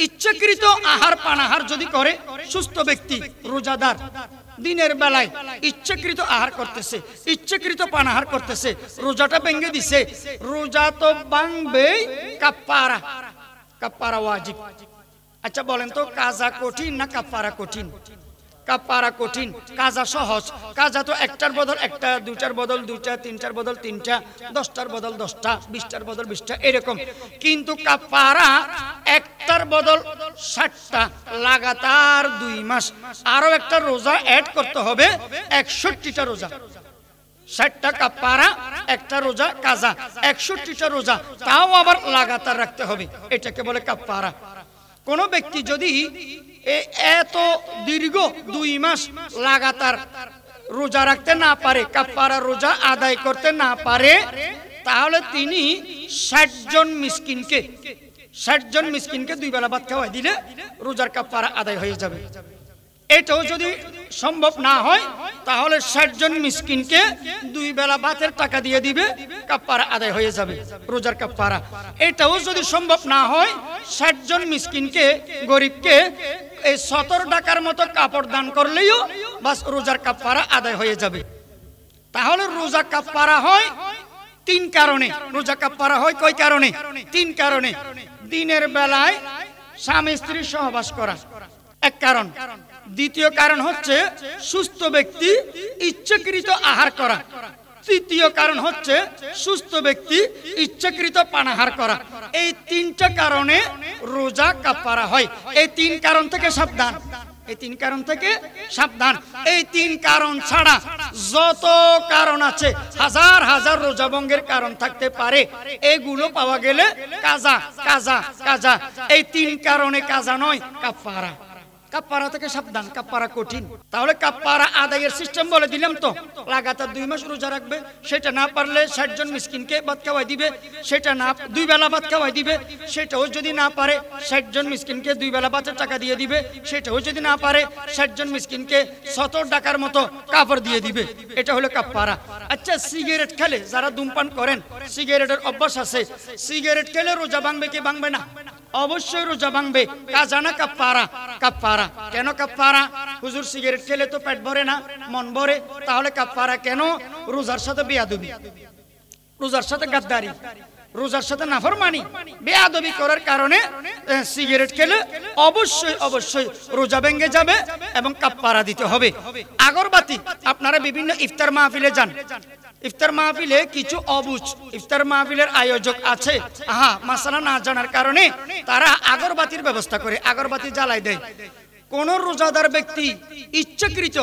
ইচ্ছাকৃত আহার পানাহার যদি করে সুস্থ ব্যক্তি রোজাদার দিনের বেলায় ইচ্ছাকৃত আহার করতেছে, ইচ্ছাকৃত পানাহার করতেছে, রোজাটা ভেঙে দিছে, রোজা তো ভাঙবেই, কাফারা, কাফারা ওয়াজিব। আচ্ছা বলেন তো কাজা কঠিন না কাফারা কঠিন? কাফারা কঠিন, কাজা সহজ। কাজা তো একটার বদল একটা, দুইটার বদল দুইটা, তিনটার বদল তিনটা, 10টার বদল 10টা, 20টার বদল 20টা, এরকম। কিন্তু কাফারা একটার বদল 60টা, লাগাতার 2 মাস, আরো একটা রোজা অ্যাড করতে হবে, 61টা রোজা। 60টা কাফারা, একটা রোজা কাজা, 61টা রোজা, তাও আবার লাগাতার রাখতে হবে, এটাকে বলে কাফারা। কোন ব্যক্তি যদি এত দীর্ঘ 2 মাস লাগাতার রোজা রাখতে না পারে, কাফারা রোজা আদায় করতে না পারে, তাহলে তিনি 60 জন মিসকিনকে 2 বেলা ভাত খাওয়াই দিলে রোজার কাফারা আদায় হয়ে যাবে। এটাও যদি সম্ভব না হয় তাহলে 60 জন মিসকিনকে 2 বেলা ভাতের টাকা দিয়ে দিবে, কাফারা আদায় হয়ে যাবে, রোজার কাফারা। এটাও যদি সম্ভব না হয় 60 জন মিসকিনকে, গরিবকে এই 70 টাকার মতো কাপড় দান করলেও বাস রোজার কাফারা আদায় হয়ে যাবে। তাহলে রোজা কাফারা হয় 3 কারণে। রোজা কাফারা হয় কয় কারণে? 3 কারণে। দিনের বেলায় স্বামী স্ত্রী সহবাস করা এক কারণ, দ্বিতীয় কারণ হচ্ছে সুস্থ ব্যক্তি ইচ্ছাকৃত আহার করা, তৃতীয় কারণ হচ্ছে সুস্থ ব্যক্তি ইচ্ছাকৃত পানাহার করা। এই 3টা কারণে রোজা কাফারা হয়। এই 3 কারণ থেকে সাবধান, এই 3 কারণ থেকে সাবধান। এই 3 কারণ ছাড়া যত কারণ আছে, হাজার হাজার রোজা ভঙ্গের কারণ থাকতে পারে, এগুলো পাওয়া গেলে কাজা কাজা কাজা। এই 3 কারণে কাজা নয়, কাফারা। কাফারা থেকে সাবধান, কাফারা কঠিন। তাহলে কাফারা আদায়ের সিস্টেম বলে দিলাম তো, লাগাতার 2 মাস রোজা রাখবে, সেটা না পারলে 60 জন মিসকিনকে ভাত খাওয়াই দিবে, সেটা না 2 বেলা ভাত খাওয়াই দিবে, সেটাও যদি না পারে 60 জন মিসকিনকে 2 বেলা ভাতের টাকা দিয়ে দিবে, সেটাও যদি না পারে 60 জন মিসকিনকে 70 টাকার মতো কাপড় দিয়ে দিবে, এটা হলো কাফারা। আচ্ছা সিগারেট খেলে, যারা ধূমপান করেন, সিগারেটের অভ্যাস আছে, সিগারেট খেলে রোজা ভাঙবে কি ভাঙবে না? অবশ্যই রোজা ভাঙবে। কাজা না কাফারা? কাফারা। কেন কাফারা? হুজুর সিগারেট খেলে তো পেট ভরে না, মন ভরে, তাহলে কাফারা কেন? রোজার সাথে বেয়াদবি, রোজার সাথে গাদ্দারি, রোজার সাথে নাফরমানি, বেয়াদবি করার কারণে সিগারেট খেলে অবশ্যই অবশ্যই রোজা ভেঙে যাবে এবং কাফারা দিতে হবে। আগরবাতি, আপনারা বিভিন্ন ইফতার মাহফিলে যান, ইফতার মাহফিলে কিছু অবুঝ ইফতার মাহফিলের আয়োজক আছে, মাসালা না জানার কারণে তারা আগরবাতির ব্যবস্থা করে, আগরবাতি জ্বালাই দেয়। কোন রোজাদার ব্যক্তি ইচ্ছাকৃত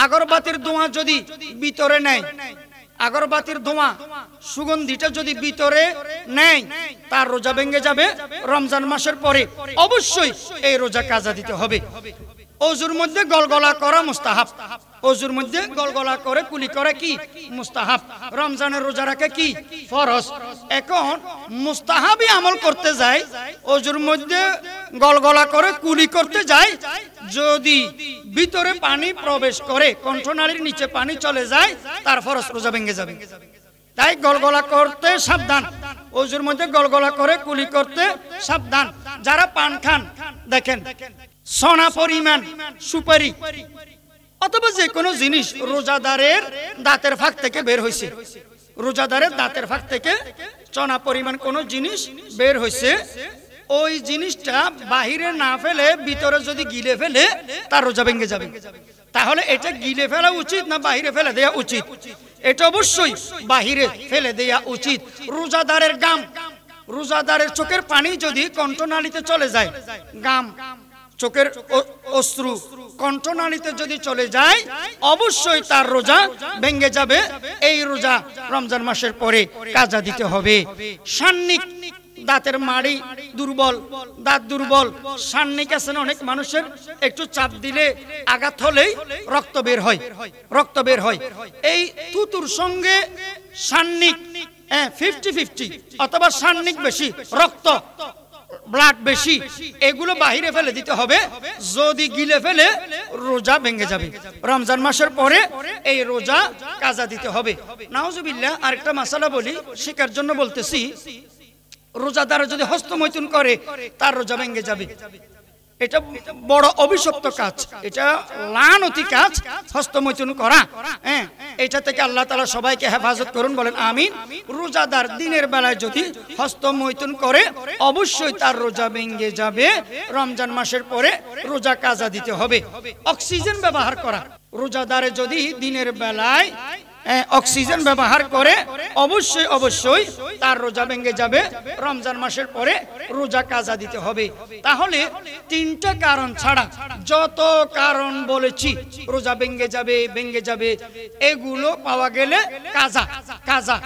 আগরবাতির ধোঁয়া যদি ভিতরে নেয়, আগরবাতির ধোঁয়া সুগন্ধিটা যদি ভিতরে নেয়, তার রোজা ভেঙে যাবে। রমজান মাসের পরে অবশ্যই এই রোজা কাজা দিতে হবে। ওযুর মধ্যে গলগলা করা মুস্তাহাব, ওযুর মধ্যে গলগলা করে কুলি করা কি মুস্তাহাব, রমজানের রোজা রাখা কি ফরজ। এখন মুস্তাহাবি আমল করতে যায়, ওযুর মধ্যে গলগলা করে কুলি করতে যায়, যদি ভিতরে পানি প্রবেশ করে, কণ্ঠনালীর নিচে পানি চলে যায়, তার ফরজ রোজা ভেঙে যাবে। তাই গলগলা করতে সাবধান, ওযুর মধ্যে গলগলা করে কুলি করতে সাবধান। যারা পান খান, দেখেন সোনা পরিমাণ সুপারি অথবা যে কোনো জিনিস রোজাদারের দাঁতের ফাঁক থেকে বের হয়েছে, রোজাদারের দাঁতের ফাঁক থেকে সোনা পরিমাণ কোনো জিনিস বের হয়েছে, ওই জিনিসটা বাহিরে না ফেলে ভিতরে যদি গিলে ফেলে, তার রোজা ভেঙে যাবে। তাহলে এটা গিলে ফেলা উচিত না বাহিরে ফেলে দেয়া উচিত? এটা অবশ্যই বাহিরে ফেলে দেয়া উচিত। রোজাদারের গাম, রোজাদারের চোখের পানি যদি কণ্ঠনালীতে চলে যায়, গাম, চোখের অশ্রু কণ্ঠনালীতে যদি চলে যায়, অবশ্যই তার রোজা ভেঙে যাবে। এই রোজা রমজান মাসের পরে কাজা দিতে হবে। সান্নিক, দাঁতের মাড়ি দুর্বল, দাঁত দুর্বল, সান্নিক আছে অনেক মানুষের, একটু চাপ দিলে আঘাত হলেই রক্ত বের হয়, রক্ত বের হয়। এই থুতুর সঙ্গে সান্নিক 50-50 অথবা সান্নিক বেশি, রক্ত ব্লাড বেশি, এগুলো বাহিরে ফেলে দিতে হবে। যদি গিলে ফেলে রোজা ভেঙে যাবে। রমজান মাসের পরে এই রোজা কাজা দিতে হবে। নাউজুবিল্লাহ। আরেকটা মাসালা বলি, শিকার জন্য বলতেছি, রোজাদার যদি হস্তমৈথুন করে তার রোজা ভেঙে যাবে। এটা বড় অভিশপ্ত কাজ, এটা লানতি কাজ হস্তমৈথুন করা। হ্যাঁ, এটা থেকে আল্লাহ তাআলা সবাইকে হেফাজত করুন, বলেন আমিন। রোজাদার দিনের বেলায় যদি হস্তমৈথুন করে অবশ্যই তার রোজা ভেঙে যাবে। রমজান মাসের পরে রোজা কাজা দিতে হবে। অক্সিজেন ব্যবহার করা, রোজাদারে যদি দিনের বেলায় অক্সিজেন ব্যবহার করে অবশ্যই অবশ্যই তার রোজা ভেঙে যাবে। রমজান মাসের পরে রোজা কাজা দিতে হবে। তাহলে তিনটা কারণ ছাড়া যত কারণ বলেছি রোজা ভেঙে যাবে এগুলো পাওয়া গেলে কাজা কাজা।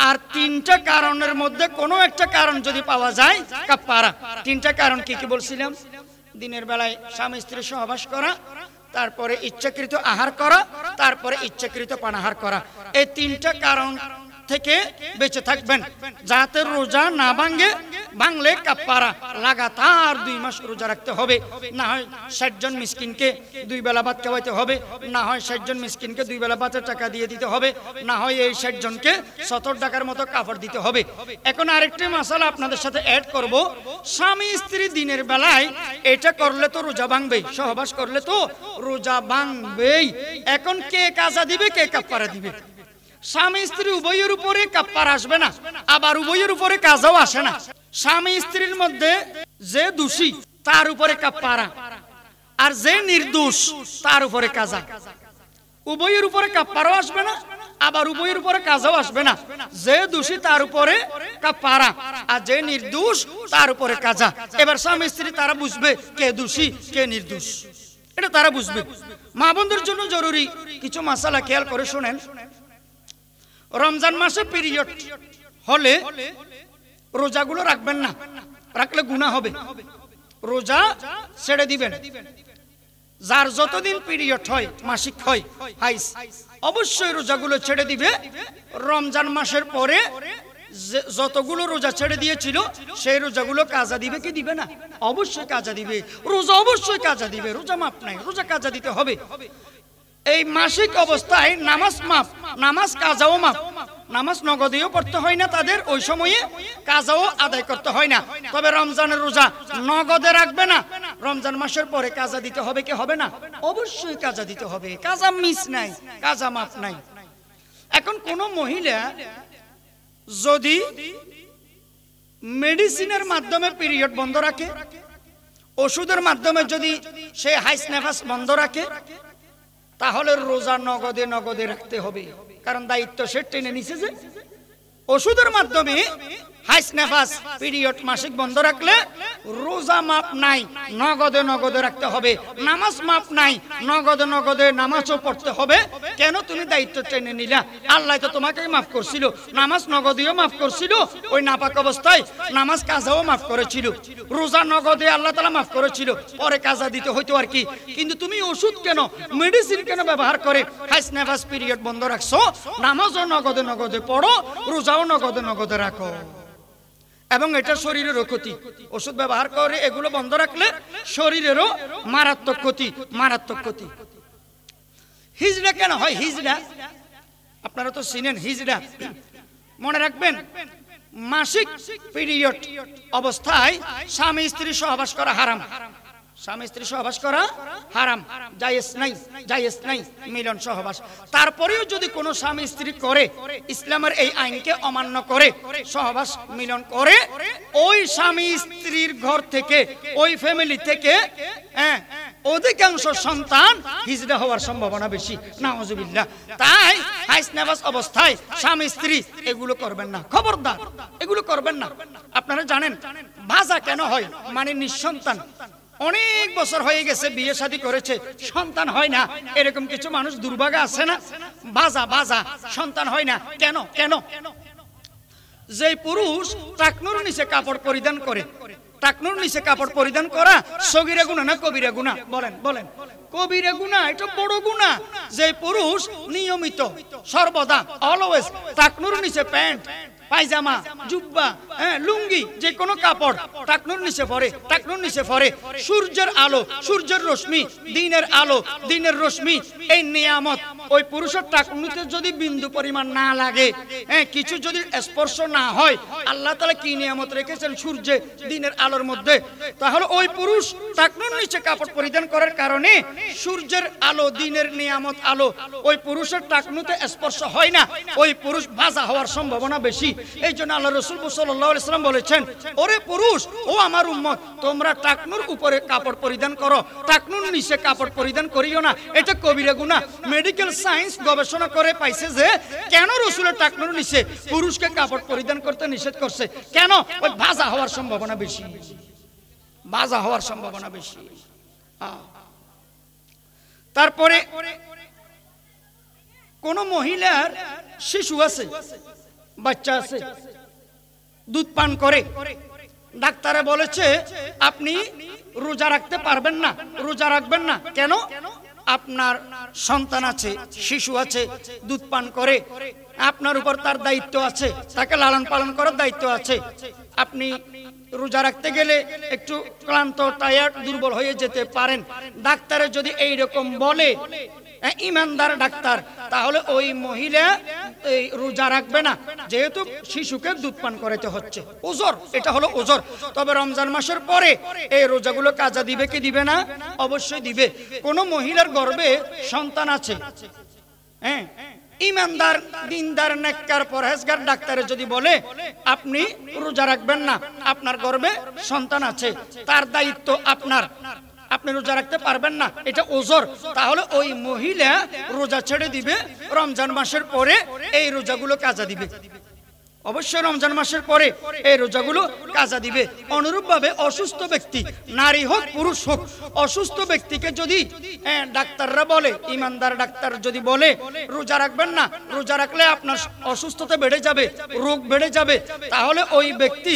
আর তিনটা কারণের মধ্যে কোনো একটা কারণ যদি পাওয়া যায় কাফারা। তিনটা কারণ কি কি বলছিলাম? দিনের বেলায় স্বামী স্ত্রী সহবাস করা, তারপরে ইচ্ছাকৃত আহার করা, তারপরে ইচ্ছাকৃত পানাহার করা। এই তিনটা কারণ থেকে বেঁচে থাকবেন যাতে রোজা না ভাঙে। ভাঙলে কাফারা লাগাতার 2 মাস রোজা রাখতে হবে। না হয় 60 জন মিসকিনকে 2 বেলা ভাত খাওয়াইতে হবে, না হয় 60 জন মিসকিনকে 2 বেলা ভাতের টাকা দিয়ে দিতে হবে, না হয় এই 60 জনকে 70 টাকার মতো কাপড় দিতে হবে। এখন আরেকটি মাসালা আপনাদের সাথে অ্যাড করব। স্বামী স্ত্রী দিনের বেলায় এটা করলে তো রোজা ভাঙবেই, সহবাস করলে তো রোজা ভাঙবেই। এখন কে কাজা দিবে, কে কাফারা দিবে? স্বামী স্ত্রী উভয়ের উপরে কাফারা আসবে না, আবার উভয়ের উপরে কাজাও আসে না। স্বামী স্ত্রীর মধ্যে যে দোষী তার উপরে কাফারা, আর যে নির্দোষ তার উপরে কাজা। উভয়ের উপরে কাফারাও আসবে না, আবার উভয়ের উপরে কাজাও আসবে না। যে দোষী তার উপরে কাফারা, আর যে নির্দোষ তার উপরে কাজা। এবার স্বামী স্ত্রী তারা বুঝবে কে দোষী কে নির্দোষ, এটা তারা বুঝবে। মা বোনদের জন্য জরুরি কিছু মাসালা খেয়াল করে শুনেন। রমজান মাসে পিরিয়ড হলে রোজাগুলো রাখবেন না, রাখলে গুনাহ হবে। রোজা ছেড়ে দিবেন। যার যতদিন পিরিয়ড হয়, মাসিক হয়, হাইজ, অবশ্যই রোজাগুলো ছেড়ে দিবে। রমজান মাসের পরে যতগুলো রোজা ছেড়ে দিয়েছিল সেই রোজাগুলো কাজা দিবে কি দিবে না? অবশ্যই কাজা দিবে। রোজা অবশ্যই কাজা দিবে, রোজা মাপ নাই, রোজা কাজা দিতে হবে। এই মাসিক অবস্থায় নামাজ মাপ, নামাজ কাজাও মাপ। নামাজ নগদেও পড়তে হয় না তাদের, ওই সময়ে কাজাও আদায় করতে হয় না। তবে রমজানের রোজা নগদে রাখবে না, রমজান মাসের পরে কাজা দিতে হবে কি হবে না? অবশ্যই কাজা দিতে হবে। কাজা মিস নাই, কাজা মাপ নাই। এখন কোন মহিলা যদি মেডিসিনের মাধ্যমে পিরিয়ড বন্ধ রাখে, ওষুধের মাধ্যমে যদি সে হাইস নেফাস বন্ধ রাখে, তাহলে রোজা নগদে নগদে রাখতে হবে। কারণ দায়িত্ব সে টেনে নিছে যে ওষুধের মাধ্যমে হাইস নেফাস পিরিয়ড মাসিক বন্ধ রাখলে রোজা মাপ নাই, নগদে নগদে রাখতে হবে। নামাজ মাপ নাই, নগদে নগদে নামাজও পড়তে হবে। কেন? তুমি দায়িত্ব টেনে নিলা। আল্লাহ তো তোমাকেই মাফ করছিল, নামাজ নগদেও মাফ করছিল, ওই নাপাক অবস্থায় নামাজ কাজাও মাফ করেছিল, রোজা নগদে আল্লাহ তাআলা মাফ করেছিল, পরে কাজা দিতে হইতো আর কি। কিন্তু তুমি ওষুধ কেন, মেডিসিন কেন ব্যবহার করে হাইস নেফাস পিরিয়ড বন্ধ রাখছো? নামাজও নগদে নগদে পড়ো, রোজাও নগদে নগদে রাখো। এবং এটা শরীরেরও ক্ষতি। ওষুধ ব্যবহার করে এগুলো বন্ধ রাখলে শরীরেরও মারাত্মক ক্ষতি, মারাত্মক ক্ষতি। হিজড়া কেন হয়? হিজড়া আপনারা তো চিনেন। হিজড়া মনে রাখবেন, মাসিক পিরিয়ড অবস্থায় স্বামী স্ত্রী সহবাস করা হারাম। স্বামী স্ত্রী সহবাস করা হারাম, জায়েজ নাই, জায়েজ নাই মিলন সহবাস। তারপরেও যদি কোনো স্বামী স্ত্রী করে, ইসলামের এই আইনকে অমান্য করে সহবাস মিলন করে, ওই স্বামী স্ত্রীর ঘর থেকে, ওই ফ্যামিলি থেকে অধিকাংশ সন্তান হিজড়া হওয়ার সম্ভাবনা বেশি, নাউজুবিল্লাহ। তাই হাইস নেফাস অবস্থায় স্বামী স্ত্রী এগুলো করবেন না, খবরদার, এগুলো করবেন না। আপনারা জানেন ভাজা কেন হয়? মানে নিঃসন্তান। অনেক বছর হয়ে গেছে, বিয়ে শাদী করেছে, সন্তান হয় না। এরকম কিছু মানুষ দুর্ভাগা আছে না? বাজা বাজা সন্তান হয় না কেন? কেন? যে পুরুষ টাকনুর নিচে কাপড় পরিধান করে, টাকনুর নিচে কাপড় পরিধান করা সগীরা গুনাহ না কবিরা গুনাহ? বলেন বলেন। কবিরা গুনাহ, এটা বড় গুনাহ। যে পুরুষ নিয়মিত সর্বদা অলওয়েজ টাকনুর নিচে প্যান্ট, পায়জামা, জুব্বা, লুঙ্গি, যে কোনো কাপড় টাকনুর নিচে পরে, টাকনুর নিচে পরে, সূর্যের আলো, সূর্যের রশ্মি, দিনের আলো, দিনের রশ্মি, এই নিয়ামত ওই পুরুষের টাকনুতে যদি বিন্দু পরিমাণ না লাগে, হ্যাঁ, কিছু যদি স্পর্শ না হয়, আল্লাহ তাআলা কি নিয়ামত রেখেছেন সূর্যে দিনের আলোর মধ্যে, তাহলে ওই পুরুষ টাকনুর নিচে কাপড় পরিধান করার কারণে সূর্যের আলো, দিনের নিয়ামত আলো ওই পুরুষের টাকনুতে স্পর্শ হয় না, ওই পুরুষ বাজা হওয়ার সম্ভাবনা বেশি। এই জন্য আল্লাহ রাসূল সাল্লাল্লাহু আলাইহি ওয়াসাল্লাম বলেছেন, ওরে পুরুষ, ও আমার উম্মত, তোমরা টাকনুর উপরে কাপড় পরিধান করো, টাকনুর নিচে কাপড় পরিধান করিও না, এটা কবিরা গুনাহ। মেডিকেল সায়েন্স গবেষণা করে পাইছে যে কেন রাসূলের টাকনুর নিচে পুরুষকে কাপড় পরিধান করতে নিষেধ করছে, কেন? ওই বাজা হওয়ার সম্ভাবনা বেশি, বাজা হওয়ার সম্ভাবনা বেশি। তারপরে কোন মহিলার শিশু আছে, বাচ্চা আছে, দুধ পান করে, ডাক্তারে বলেছে আপনি রোজা রাখতে পারবেন না, রোজা রাখবেন না। কেন? আপনার সন্তান আছে, শিশু আছে, দুধ পান করে, আপনার উপর তার দায়িত্ব আছে, তাকে লালন পালন করার দায়িত্ব আছে। আপনি রোজা রাখতে গেলে একটু ক্লান্ত, টায়ার্ড, দুর্বল হয়ে যেতে পারেন। ডাক্তারে যদি এইরকম বলে, ইমানদার ডাক্তার, তাহলে ওই মহিলা এই রোজা রাখবে না, যেহেতু শিশুকে দুধ পান করাতে হচ্ছে। ওজর, এটা হলো ওজর। তবে রমজান মাসের পরে এই রোজাগুলো কাজা দিবে কি দিবে না? অবশ্যই দিবে। কোন মহিলার গর্ভে সন্তান আছে, হ্যাঁ, ইমানদার, দিনদার, নেককার, পরহেজগার ডাক্তারে যদি বলে আপনি রোজা রাখবেন না, আপনার গর্ভে সন্তান আছে, তার দায়িত্ব আপনার, আপনি রোজা রাখতে পারবেন না, এটা ওজর, তাহলে ওই মহিলা রোজা ছেড়ে দিবে। রমজান মাসের পরে এই রোজাগুলো কাজা দিবে, অবশ্যই রমজান মাসের পরে এই রোজাগুলো কাজা দিবে। অনুরূপভাবে অসুস্থ ব্যক্তি, নারী হোক পুরুষ হোক, অসুস্থ ব্যক্তিকে যদি ডাক্তাররা বলে, ইমানদার ডাক্তার যদি বলে রোজা রাখবেন না, রোজা রাখলে আপনার অসুস্থতা বেড়ে যাবে, রোগ বেড়ে যাবে, তাহলে ওই ব্যক্তি,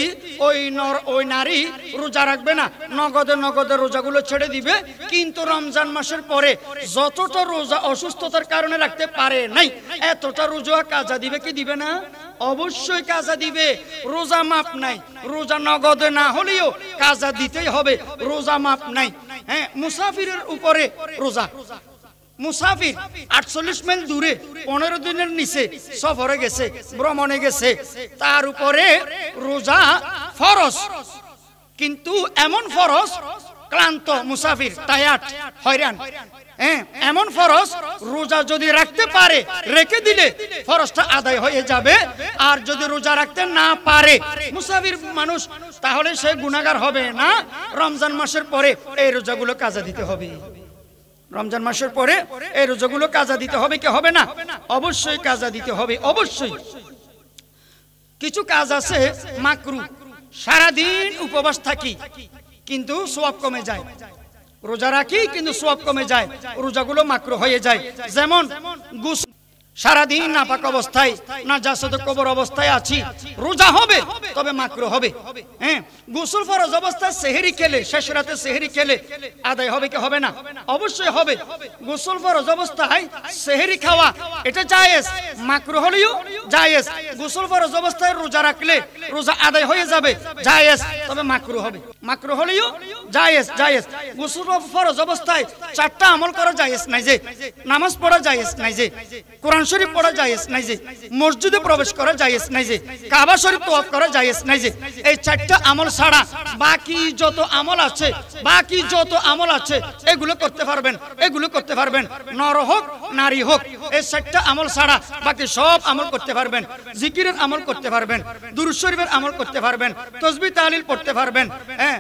ওই নারী রোজা রাখবে না, নগদে নগদে রোজাগুলো ছেড়ে দিবে। কিন্তু রমজান মাসের পরে যতটা রোজা অসুস্থতার কারণে রাখতে পারে নাই, এতটা রোজা কাজা দিবে কি দিবে না? অবশ্যই কাজা দিবে। রোজা মাপ নাই, রোজা নগদে না হলেও কাজা দিতেই হবে, রোজা মাপ নাই। হ্যাঁ, মুসাফিরের উপরে রোজা, মুসাফির 48 মাইল দূরে 15 দিনের নিচে সফরে গেছে, ভ্রমণে গেছে, তার উপরে রোজা ফরজ। কিন্তু এমন ফরজ, ক্লান্ত মুসাফির, টায়ার্ড, হয়রান, এমন ফরজ রোজা যদি রাখতে পারে, রেখে দিলে ফরজটা আদায় হয়ে যাবে। আর যদি রোজা রাখতে না পারে মুসাফির মানুষ, তাহলে সে গুনাহগার হবে না। রমজান মাসের পরে এই রোজাগুলো কাজা দিতে হবে, রমজান মাসের পরে এই রোজাগুলো কাজা দিতে হবে কি হবে না? অবশ্যই কাজা দিতে হবে, অবশ্যই। কিছু কাজ আছে মাকরু, সারাদিন উপবাস থাকি কিন্তু সওয়াব কমে যায়, রোজা রাখি কিন্তু সওয়াব কমে যায়, রোজাগুলো মাকরু হয়ে যায়। যেমন গোসল, সারাদিন নাপাক অবস্থায়, নাজাসত কবর অবস্থায় আছি, রোজা হবে তবে মাকরু হবে। হ্যাঁ, গোসল ফরজ অবস্থায় সেহরি খেলে, শেষ রাতে সেহরি খেলে আদায় হবে কি হবে না? অবশ্যই হবে। গোসল ফরজ অবস্থায় সেহরি খাওয়া এটা জায়েজ, মাকরু হলেও জায়েজ। গোসল ফরজ অবস্থায় রোজা রাখলে রোজা আদায় হয়ে যাবে, জায়েজ, তবে মাকরু হবে। মাকরু হলেও জায়েজ, জায়েজ। গোসল ফরজ অবস্থায় 4টা আমল করা জায়েজ নাই, যে নামাজ পড়া জায়েজ নাই, যে কোরআন শরীফ পড়া জায়েজ নাই, যে মসজিদে প্রবেশ করা জায়েজ নাই, যে কাবা শরীফ তওয়াফ করা জায়েজ নাই, যে এই 4টা আমল ছাড়া বাকি যত আমল আছে, বাকি যত আমল আছে এগুলো করতে পারবেন, এগুলো করতে পারবেন। নর হোক নারী হোক, এই 4টা আমল ছাড়া বাকি সব আমল করতে পারবেন। জিকিরের আমল করতে পারবেন, দুরূদ শরীফের আমল করতে পারবেন, তাসবিহ তাহলিল পড়তে পারবেন, হ্যাঁ,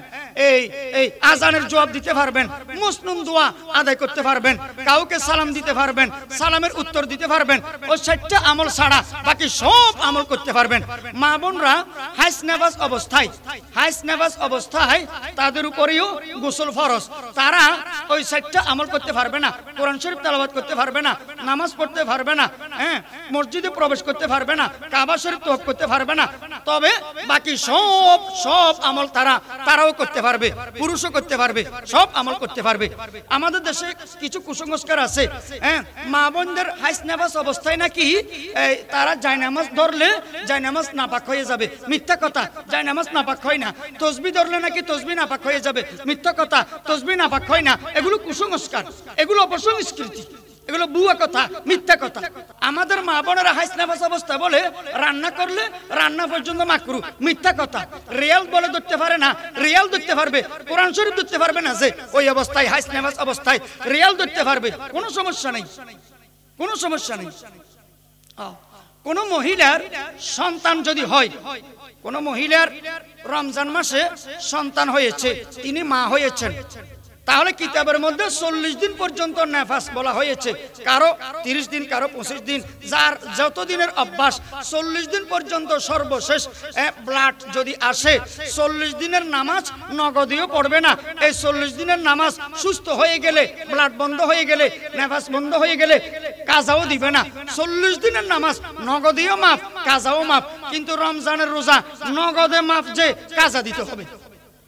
এই আজানের জবাব দিতে পারবেন, মুসনুন দোয়া আদায় করতে পারবেন, কাউকে সালাম দিতে পারবেন, সালামের উত্তর দিতে পারবেন। ওই 4টা আমল ছাড়া বাকি সব আমল করতে পারবেন। মা বোনরা হাইজ নেফাজ অবস্থায়, হাইজ নেফাজ অবস্থায় তাদের উপরেও গোসল ফরজ, তারা ওই 4টা আমল করতে পারবে না, কোরআন শরীফ তেলাওয়াত করতে পারবে না, নামাজ পড়তে পারবে না, হ্যাঁ, মসজিদে প্রবেশ করতে পারবে না, কাবা শরীফ তওয়াফ করতে পারবে না, তবে বাকি সব আমল তারাও করতে পারবে, পুরুষও করতে পারবে, সব আমল করতে পারবে। আমাদের দেশে কিছু কুসংস্কার আছে, হ্যাঁ, মা বোনদের হাইজ নেফাজ অবস্থায় নাকি তারা জায়নামাজ ধরলে জায়নামাজ নাপাক হয়ে যাবে, মিথ্যা কথা, জায়নামাজ নাপাক হয় না। তাসবিহ ধরলে নাকি তাসবিহ নাপাক হয়ে যাবে, মিথ্যা কথা, তাসবিহ নাপাক হয় না। এগুলো কুসংস্কার, এগুলো অপসংস্কৃতি, এগুলো বুয়া কথা, মিথ্যা কথা। আমাদের মা বোনেরা হাইস নাফাস অবস্থা বলে রান্না করলে রান্না পর্যন্ত মাকরু, মিথ্যা কথা। রিয়াল বলে ধরতে পারে না, রিয়াল ধরতে পারবে, কোরআন শরীফ ধরতে পারবে না, যে ওই অবস্থায় হাইস নাফাস অবস্থায় রিয়াল ধরতে পারবে, কোনো সমস্যা নেই, কোনো সমস্যা নেই। কোন মহিলার সন্তান যদি হয়, কোন মহিলার রমজান মাসে সন্তান হয়েছে, তিনি মা হয়েছেন, তাহলে কিতাবের মধ্যে 40 দিন পর্যন্ত নেফাস বলা হয়েছে, কারো 30 দিন, কারো 25 দিন, যার যত দিনের অভ্যাস। 40 দিন পর্যন্ত সর্বশেষ ব্লাড যদি আসে, 40 দিনের নামাজ নগদেও পড়বে না। এই 40 দিনের নামাজ সুস্থ হয়ে গেলে, ব্লাড বন্ধ হয়ে গেলে, নেফাস বন্ধ হয়ে গেলে কাজাও দিবে না। 40 দিনের নামাজ নগদেও মাফ, কাজাও মাফ। কিন্তু রমজানের রোজা নগদে মাফ, যে কাজা দিতে হবে,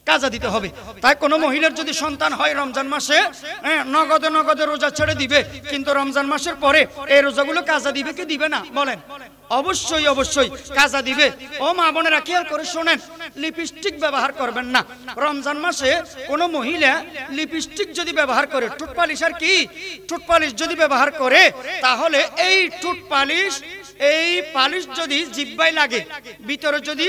কাজা দিতে হবে। তাই কোনো মহিলার যদি সন্তান হয় রমজান মাসে, নগদে নগদে রোজা ছেড়ে দিবে, কিন্তু রমজান মাসের পরে এই রোজাগুলো কাজা দিবে কি দিবে না বলেন? অবশ্যই অবশ্যই কাজা দিবে। ও মা বোনেরা খেয়াল করে শোনেন, লিপস্টিক ব্যবহার করবেন না রমজান মাসে। কোনো মহিলা লিপস্টিক যদি ব্যবহার করে, ঠোঁট পালিশ আর কি, ঠোঁট পালিশ যদি ব্যবহার করে, তাহলে এই ঠোঁট পালিশ, এই পালিশ যদি জিহ্বায় লাগে, ভিতরে যদি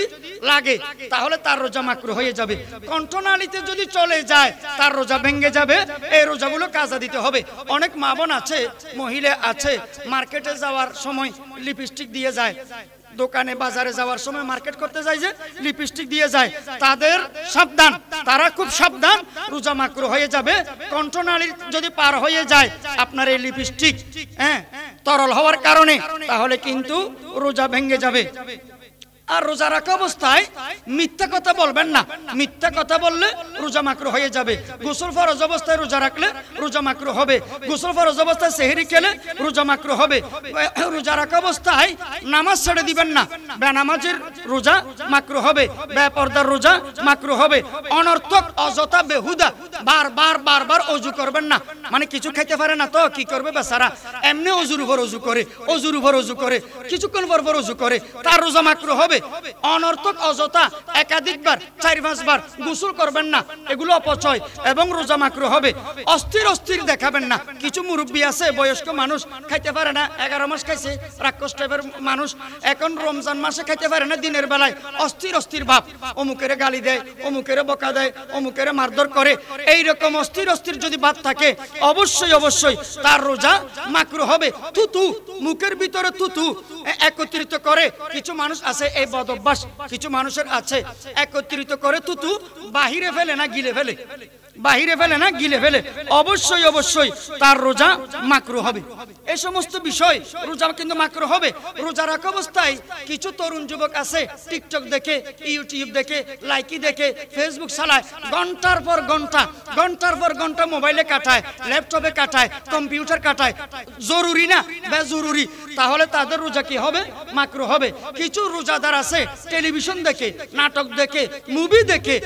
লাগে, তাহলে তার রোজা মাকরু হয়ে যাবে। কণ্ঠনালীতে যদি চলে যায়, তার রোজা ভেঙে যাবে। এই রোজাগুলো কাজা দিতে হবে। অনেক মা বোন আছে, মহিলা আছে, মার্কেটে যাওয়ার সময় লিপস্টিক দিয়ে যায়, দোকানে বাজারে যাওয়ার সময় মার্কেট করতে যায় যে লিপস্টিক দিয়ে যায়, তাদের সাবধান, তারা খুব সাবধান, রোজা মাকরু হয়ে যাবে। কণ্ঠনালী যদি পার হয়ে যায় আপনার এই লিপস্টিক তরল হওয়ার কারণে, তাহলে কিন্তু রোজা ভেঙে যাবে। আর রোজা রাখা অবস্থায় মিথ্যা কথা বলবেন না, মিথ্যা কথা বললে রোজা মাকরু হয়ে যাবে। গোসল ফরজ অবস্থায় রোজা রাখলে রোজা মাকরু হবে, গোসল ফরজ অবস্থায় সেহরি খেলে রোজা মাকরু হবে। রোজা রাখা অবস্থায় নামাজ ছেড়ে দিবেন না, বেনামাজের রোজা মাকরু হবে, বেপরদার রোজা মাকরু হবে। অনর্থক অযথা বেহুদা বারবার বারবার অজু করবেন না। মানে কিছু খাইতে পারে না তো কি করবে বেচারা, এমনি অজুর উপর অজু করে, অজুর উপর অজু করে, কিছুক্ষণ পর পর অজু করে, তার রোজা মাকরু হবে। অনর্থক অযথা একাধিকবার 4-5 বার গোসল করবেন না, এগুলো অপচয় এবং রোজা মাকরু হবে। অস্থির অস্থির দেখাবেন না। কিছু মুরব্বী আছে, বয়স্ক মানুষ, খাইতে পারে না, 11 মাস খাইছে, রাক্ষস টাইপের মানুষ, এখন রমজান মাসে খাইতে পারে না, দিনের বেলায় অস্থির অস্থির ভাব, অমুকেরে গালি দেয়, অমুকেরে বকা দেয়, অমুকেরে মারধর করে। এইরকম অস্থির অস্থির যদি ভাব থাকে, অবশ্যই অবশ্যই তার রোজা মাকরু হবে। থুতু, মুখের ভিতরে থুতু একত্রিত করে, কিছু মানুষ আছে এই বদ অভ্যাস, কিছু মানুষের আছে, একত্রিত করে থুতু বাহিরে ফেলে না গিলে ফেলে, বাহিরে ফেলে না গিলে ফেলে, অবশ্যই অবশ্যই তার রোজা মাকরু হবে। এই সমস্ত বিষয় রোজা কিন্তু মাকরু হবে। রোজা রাখা অবস্থায় কিছু তরুণ যুবক আছে, টিকটক দেখে, ইউটিউব দেখে, লাইকি দেখে, ফেসবুক চালায়, ঘন্টার পর ঘন্টা, ঘন্টার পর ঘন্টা মোবাইলে কাটায়, ল্যাপটপে কাটায়, কম্পিউটার কাটায়। জরুরি না, বেজরুরি, তাহলে তাদের রোজা কি হবে? মাকরু হবে। কিছু রোজাদার আছে টেলিভিশন দেখে, নাটক দেখে, মুভি দেখে,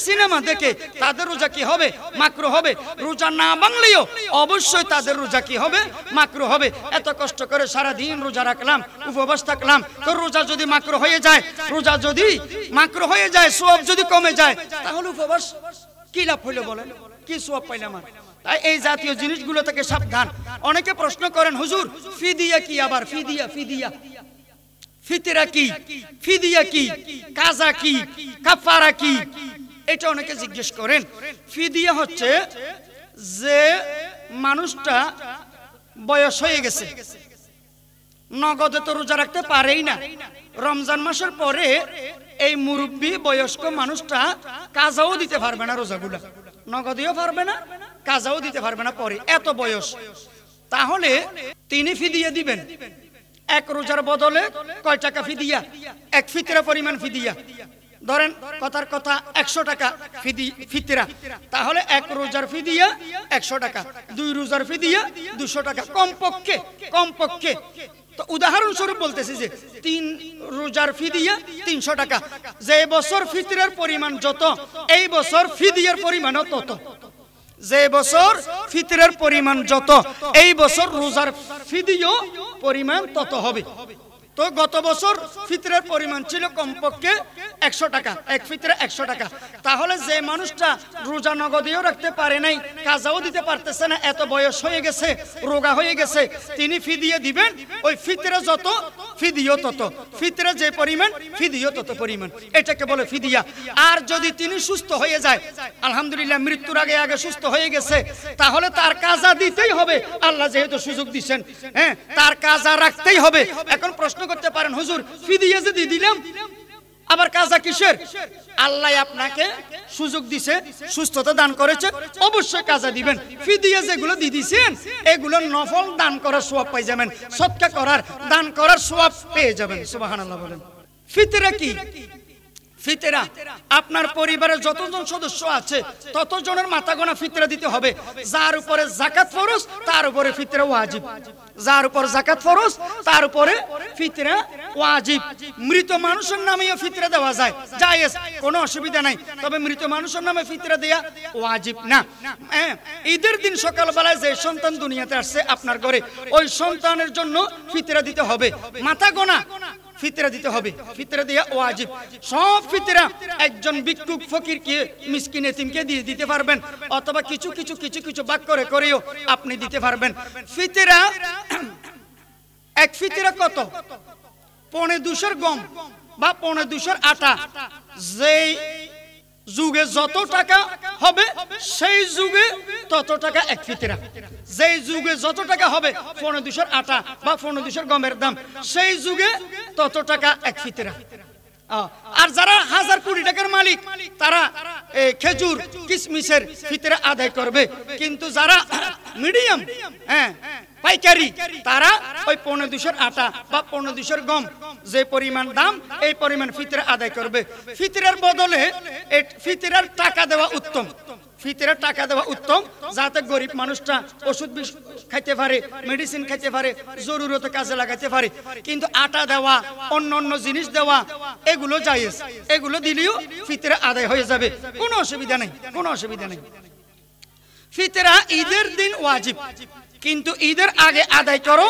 সিনেমা দেখে, তাদের রোজা কি হবে? মাকরু হবে। রোজা না ভাঙলেও অবশ্যই তাদের রোজা কি হবে? মাকরু হবে। এত কষ্ট করে সারা দিন রোজা রাখলাম, উপবাস থাকলাম, তো রোজা যদি মাকরু হয়ে যায়, রোজা যদি মাকরু হয়ে যায়, সওয়াব যদি কমে যায়, তাহলে উপবাস কি লাভ হইলো বলেন? কি সওয়াব পাইলাম? তাই এই জাতীয় জিনিসগুলো থেকে সাবধান। অনেকে প্রশ্ন করেন, হুজুর ফিদিয়া কি? আবার ফিদিয়া, ফিদিয়া, ফিতরা কি? ফিদিয়া কি? কাজা কি? কাফারা কি? এটা অনেকে জিজ্ঞেস করেন। ফিদিয়া হচ্ছে যে মানুষটা বয়স হয়ে গেছে, নগদে তো রোজা রাখতে পারেই না, রমজান মাসের পরে এই মুরব্বী বয়স্ক মানুষটা কাজাও দিতে পারবে না, রোজাগুলা নগদেও পারবে না, কাজাও দিতে পারবে না পরে, এত বয়স। তাহলে তিনি ফিদিয়া দিবেন। এক রোজার বদলে কয় টাকা ফিদিয়া? এক ফিতরা পরিমাণ ফিদিয়া। ধরেন কথার কথা 100 টাকা ফিতরা, তাহলে এক রোজার ফিদিয়া 100 টাকা, 2 রোজার ফিদিয়া 200 টাকা, কমপক্ষে কমপক্ষে। তো উদাহরণস্বরূপ বলতেছি যে 3 রোজার ফিদিয়া 300 টাকা। যে বছর ফিতরার পরিমাণ যত, এই বছর ফিদিয়ার পরিমাণও তত। যে বছর ফিতরার পরিমাণ যত, এই বছর রোজার ফিদিয়া পরিমাণ তত হবে। তো গত বছর ফিতরের পরিমাণ ছিল কমপক্ষে 100 টাকা, এক ফিতরে 100 টাকা। তাহলে যে মানুষটা রোজা নগদেও রাখতে পারে নাই, কাজাও দিতে পারতেছে না, এত বয়স হয়ে গেছে, রোগা হয়ে গেছে, তিনি ফিদিয়া দিবেন ওই ফিতরে যত ফিদিও তত, ফিতরে যে পরিমাণ ফিদিও তত পরিমাণ, এটাকে বলে ফিদিয়া। আর যদি তিনি সুস্থ হয়ে যায়, আলহামদুলিল্লাহ মৃত্যুর আগে আগে সুস্থ হয়ে গেছে, তাহলে তার কাজা দিতেই হবে। আল্লাহ যেহেতু সুযোগ দিচ্ছেন, হ্যাঁ, তার কাজা রাখতেই হবে। এখন প্রশ্ন করতে পারেন, হুজুর ফিদিয়া যে দিয়ে দিলাম আবার কাজা কিসের? আল্লাহ আপনাকে সুযোগ দিছে, সুস্থতা দান করেছে, অবশ্যই কাজা দিবেন। ফিদিয়া যেগুলো দিয়ে দিয়েছেন এগুলো নফল দান করার সওয়াব পেয়ে যাবেন, সদকা করার দান করার সওয়াব পেয়ে যাবেন। সুবহানাল্লাহ বলেন। ফিতরা কি? ফিতরা আপনার পরিবারের যতজন সদস্য আছে ততজনের মাথা গোনা ফিতরা দিতে হবে। যার উপরে যাকাত ফরজ তার উপরে ফিতরা ওয়াজিব, যার উপর যাকাত ফরজ তার উপরে ফিতরা ওয়াজিব। মৃত মানুষের নামেও ফিতরা দেওয়া যায়, জায়েজ, কোনো অসুবিধা নাই, তবে মৃত মানুষের নামে ফিতরা দেয়া ওয়াজিব না। ঈদের দিন সকালবেলায় যে সন্তান দুনিয়াতে আসছে আপনার ঘরে, ওই সন্তানের জন্য ফিতরা দিতে হবে, মাথা গোনা ফিতরা দিতে হবে, ফিতরা দেয়া ওয়াজিব। সব ফিতরা একজন ভিক্ষুক ফকিরকে, মিসকিন এতিমকে দিয়ে দিতে পারবেন, অথবা কিছু কিছু কিছু কিছু ভাগ করে করেও আপনি দিতে পারবেন। ফিতরা এক ফিতরা কত? 2.5 গম বা 2.5 আটা। যেই যুগে যত টাকা হবে সেই যুগে তত টাকা এক ফিতরা। যেই যুগে যত টাকা হবে 2.5 আটা বা 2.5 গমের দাম, সেই যুগে তত টাকা এক ফিতরা। আর যারা 1000 কোটি টাকার মালিক তারা খেজুর কিশমিশের ফিতরা আদায় করবে, কিন্তু যারা মিডিয়াম, হ্যাঁ, পাইকারি, তারা ওই 2.5 আটা বা 2.5 গম যে পরিমাণ দাম এই পরিমাণ ফিতরা আদায় করবে। ফিতরার বদলে ফিতরার টাকা দেওয়া উত্তম, ফিতরার টাকা দেওয়া উত্তম, যাতে গরিব মানুষটা ওষুধ খাইতে পারে, মেডিসিন খাইতে পারে, জরুরতে কাজে লাগাতে পারে। কিন্তু আটা দেওয়া, অন্য অন্য জিনিস দেওয়া এগুলো জায়েজ, এগুলো দিলেও ফিতরা আদায় হয়ে যাবে, কোনো অসুবিধা নেই, কোনো অসুবিধা নেই। ফিতরা ঈদের দিন ওয়াজিব, কিন্তু ঈদের আগে আদায় করো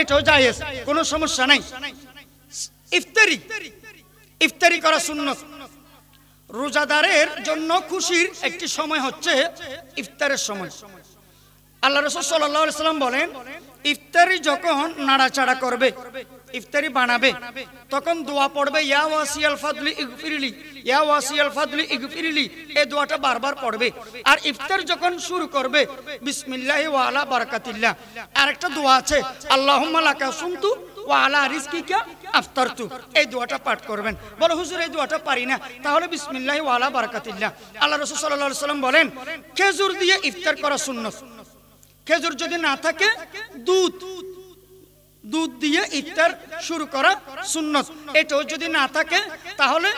এটাও জায়েজ, কোনো সমস্যা নাই। ইফতারি, ইফতারি করা সুন্নত। রোজাদারের জন্য খুশির একটি সময় হচ্ছে ইফতারের সময়। আল্লাহ রাসূল সাল্লাল্লাহু আলাইহি ওয়াসাল্লাম বলেন, ইফতারি যখন নাড়াচাড়া করবে, ইফতারি বানাবে, তখন দোয়া পড়বে, ইয়া ওয়াসিয়াল ফাদলি ইগফিরলি, ইয়া ওয়াসিয়াল ফাদলি ইগফিরলি, এই দোয়াটা বারবার পড়বে। আর ইফতার যখন শুরু করবে, বিসমিল্লাহি ওয়া আলা বারাকাতিল্লাহ। আর একটা দোয়া আছে, আল্লাহুম্মা লাকা সুমতু ওয়া আলা রিজকিকা আফতারতু, এই দোয়াটা পাঠ করবেন। বলো হুজুর এই দোয়াটা পারি না, তাহলে বিসমিল্লাহি ওয়া আলা বারাকাতিল্লাহ। আল্লাহ রাসূল সাল্লাল্লাহু আলাইহি ওয়াসাল্লাম বলেন, খেজুর দিয়ে ইফতার করা সুন্নাত। খেজুর যদি না থাকে, দুধ দিয়ে ইফতার শুরু করা সুন্নাত। এটাও যদি না থাকে তাহলে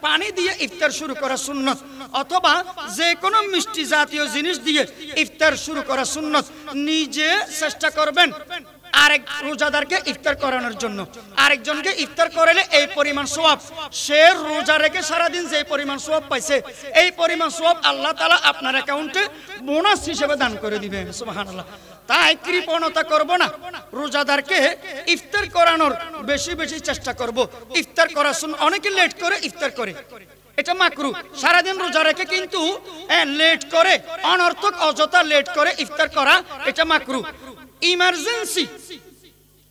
পানি দিয়ে ইফতার শুরু করা সুন্নাত, অথবা যে কোনো মিষ্টি জাতীয় জিনিস দিয়ে ইফতার শুরু করা সুন্নাত। নিজে চেষ্টা করবেন আরেক রোজাদারকে ইফতার করানোর জন্য। আরেকজনকে ইফতার করালে এই পরিমাণ সওয়াব, সে রোজা রেখে সারাদিন যে পরিমাণ সওয়াব পাইছে, এই পরিমাণ সওয়াব আল্লাহ তাআলা আপনার অ্যাকাউন্টে বোনাস হিসেবে দান করে দিবেন। সুবহানাল্লাহ। তাই কৃপণতা করব না, রোজাদারকে ইফতার করানোর বেশি বেশি চেষ্টা করব। ইফতার করার জন্য অনেকে লেট করে ইফতার করে, এটা মাকরু। সারাদিন রোজা রেখে কিন্তু লেট করে, অনর্থক অযথা লেট করে ইফতার করা, এটা মাকরু।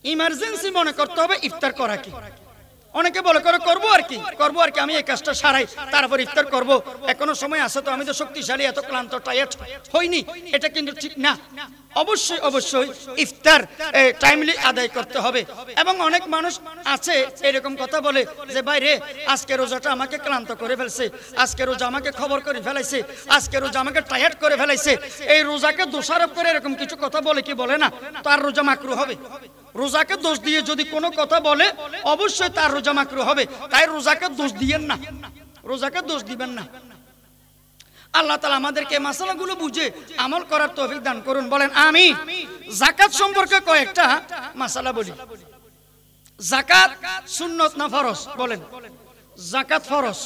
ইমার্জেন্সি মনে করতে হবে ইফতার করা কি। অনেকে বলে করবো আর কি, আমি এই কাজটা সারাই তারপর ইফতার করব, এখনো সময় আছে তো, আমি তো শক্তিশালী, এত ক্লান্ত টায়ার্ড হইনি, এটা কিন্তু ঠিক না। অবশ্যই অবশ্যই ইফতার টাইমলি আদায় করতে হবে। এবং অনেক মানুষ আছে এরকম কথা বলে যে বাইরে আজকে রোজাটা আমাকে ক্লান্ত করে ফেলছে, আজকে রোজা আমাকে খবর করে ফেলাইছে, আজকে রোজা আমাকে টায়ার্ড করে ফেলাইছে, এই রোজাকে দোষারোপ করে এরকম কিছু কথা বলে কি বলে না, তার রোজা মাকরু হবে। রোজাকে দোষ দিয়ে যদি কোনো কথা বলে অবশ্যই তার রোজা মাকরু হবে। তাই রোজাকে দোষ দিবেন না, রোজাকে দোষ দিবেন না। আল্লাহ তাআলা আমাদেরকে মাসালাগুলো বুঝে আমল করার তৌফিক দান করুন, বলেন আমিন। যাকাত সম্পর্কে কয়েকটা মাসালা বলি। যাকাত সুন্নত না ফরজ? বলেন। যাকাত ফরজ।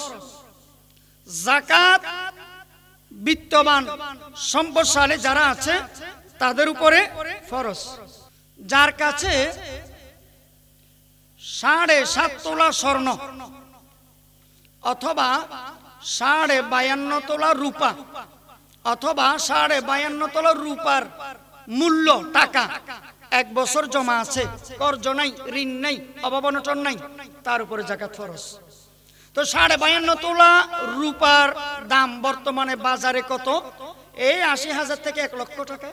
যাকাত বিত্তবান সম্পদশালী যারা আছে তাদের উপরে ফরজ। যার কাছে 7.5 তোলা স্বর্ণ অথবা 52.5 তোলা রূপা অথবা 52.5 তোলা রূপার মূল্য টাকা 1 বছর জমা আছে, কর্জ নাই, ঋণ নাই, অভাব অনটন নাই, তার উপরে যাকাত ফরজ। তো 52.5 তোলা রূপার দাম বর্তমানে বাজারে কত? এই 80,000 থেকে 1 লক্ষ টাকা।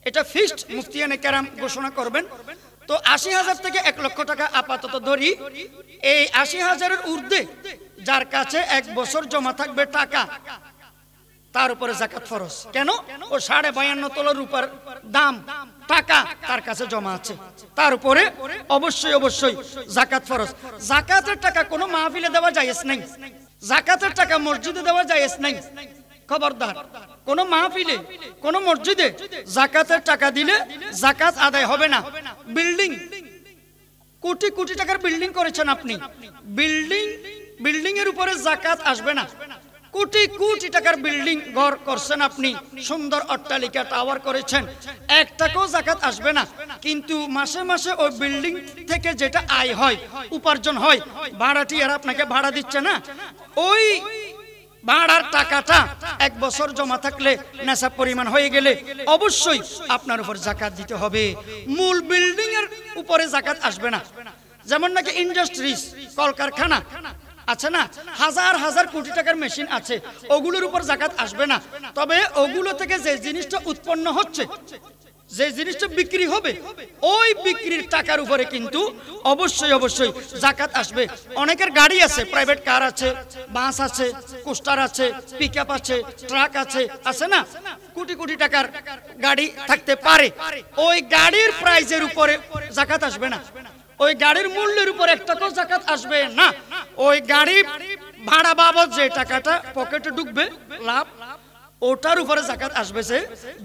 এটা ফিক্সড, মুফতিয়ানে কেরাম ঘোষণা করবেন। তো 80,000 থেকে 1 লক্ষ টাকা আপাতত ধরি। এই 80,000-এর ঊর্ধ্বে যার কাছে 1 বছর জমা থাকবে টাকা, তার উপরে যাকাত ফরজ। কেন? ও 52.5 তোলা রূপার দাম টাকা তার কাছে জমা আছে, তার উপরে অবশ্যই অবশ্যই যাকাত ফরজ। যাকাতের টাকা কোনো মাহফিলে দেওয়া জায়েজ নাই, যাকাতের টাকা মসজিদে দেওয়া জায়েজ নাই। খবরদার, কোন মাহফিলে কোন মসজিদে যাকাতের টাকা দিলে যাকাত আদায় হবে না। বিল্ডিং, কোটি কোটি টাকার বিল্ডিং করেছেন আপনি, বিল্ডিং এর উপরে যাকাত আসবে না। কোটি কোটি টাকার বিল্ডিং ঘর করছেন আপনি, সুন্দর অট্টালিকা টাওয়ার করেছেন, 1 টাকাও যাকাত আসবে না। কিন্তু মাসে মাসে ওই বিল্ডিং থেকে যেটা আয় হয়, উপার্জন হয়, ভাড়াটিয়ারা আপনাকে ভাড়া দিচ্ছে না, ওই ভাড়ার টাকাটা 1 বছর জমা থাকলে নেশাব পরিমাণ হয়ে গেলে অবশ্যই আপনার উপর যাকাত দিতে হবে। মূল বিল্ডিং এর উপরে যাকাত আসবে না। যেমন নাকি ইন্ডাস্ট্রিজ, কলকারখানা আছে না, হাজার হাজার কোটি টাকার মেশিন আছে, ওগুলোর উপর যাকাত আসবে না। তবে ওগুলো থেকে যে জিনিসটা উৎপন্ন হচ্ছে, যে জিনিসটা বিক্রি হবে, ওই বিক্রির টাকার উপরে কিন্তু অবশ্যই অবশ্যই যাকাত আসবে। অনেকের গাড়ি আছে, প্রাইভেট কার আছে, বাস আছে, কোস্টার আছে, পিকআপ আছে, ট্রাক আছে, আছে না, কোটি কোটি টাকার গাড়ি থাকতে পারে। ওই গাড়ির প্রাইজের উপরে যাকাত আসবে না, ওই গাড়ির মূল্যের উপর 1 টাকাও যাকাত আসবে না। ওই গাড়ি ভাড়া বাবদ যে টাকাটা পকেটে ঢুকবে লাভ, ওটার উপরে যাকাত আসবে সে,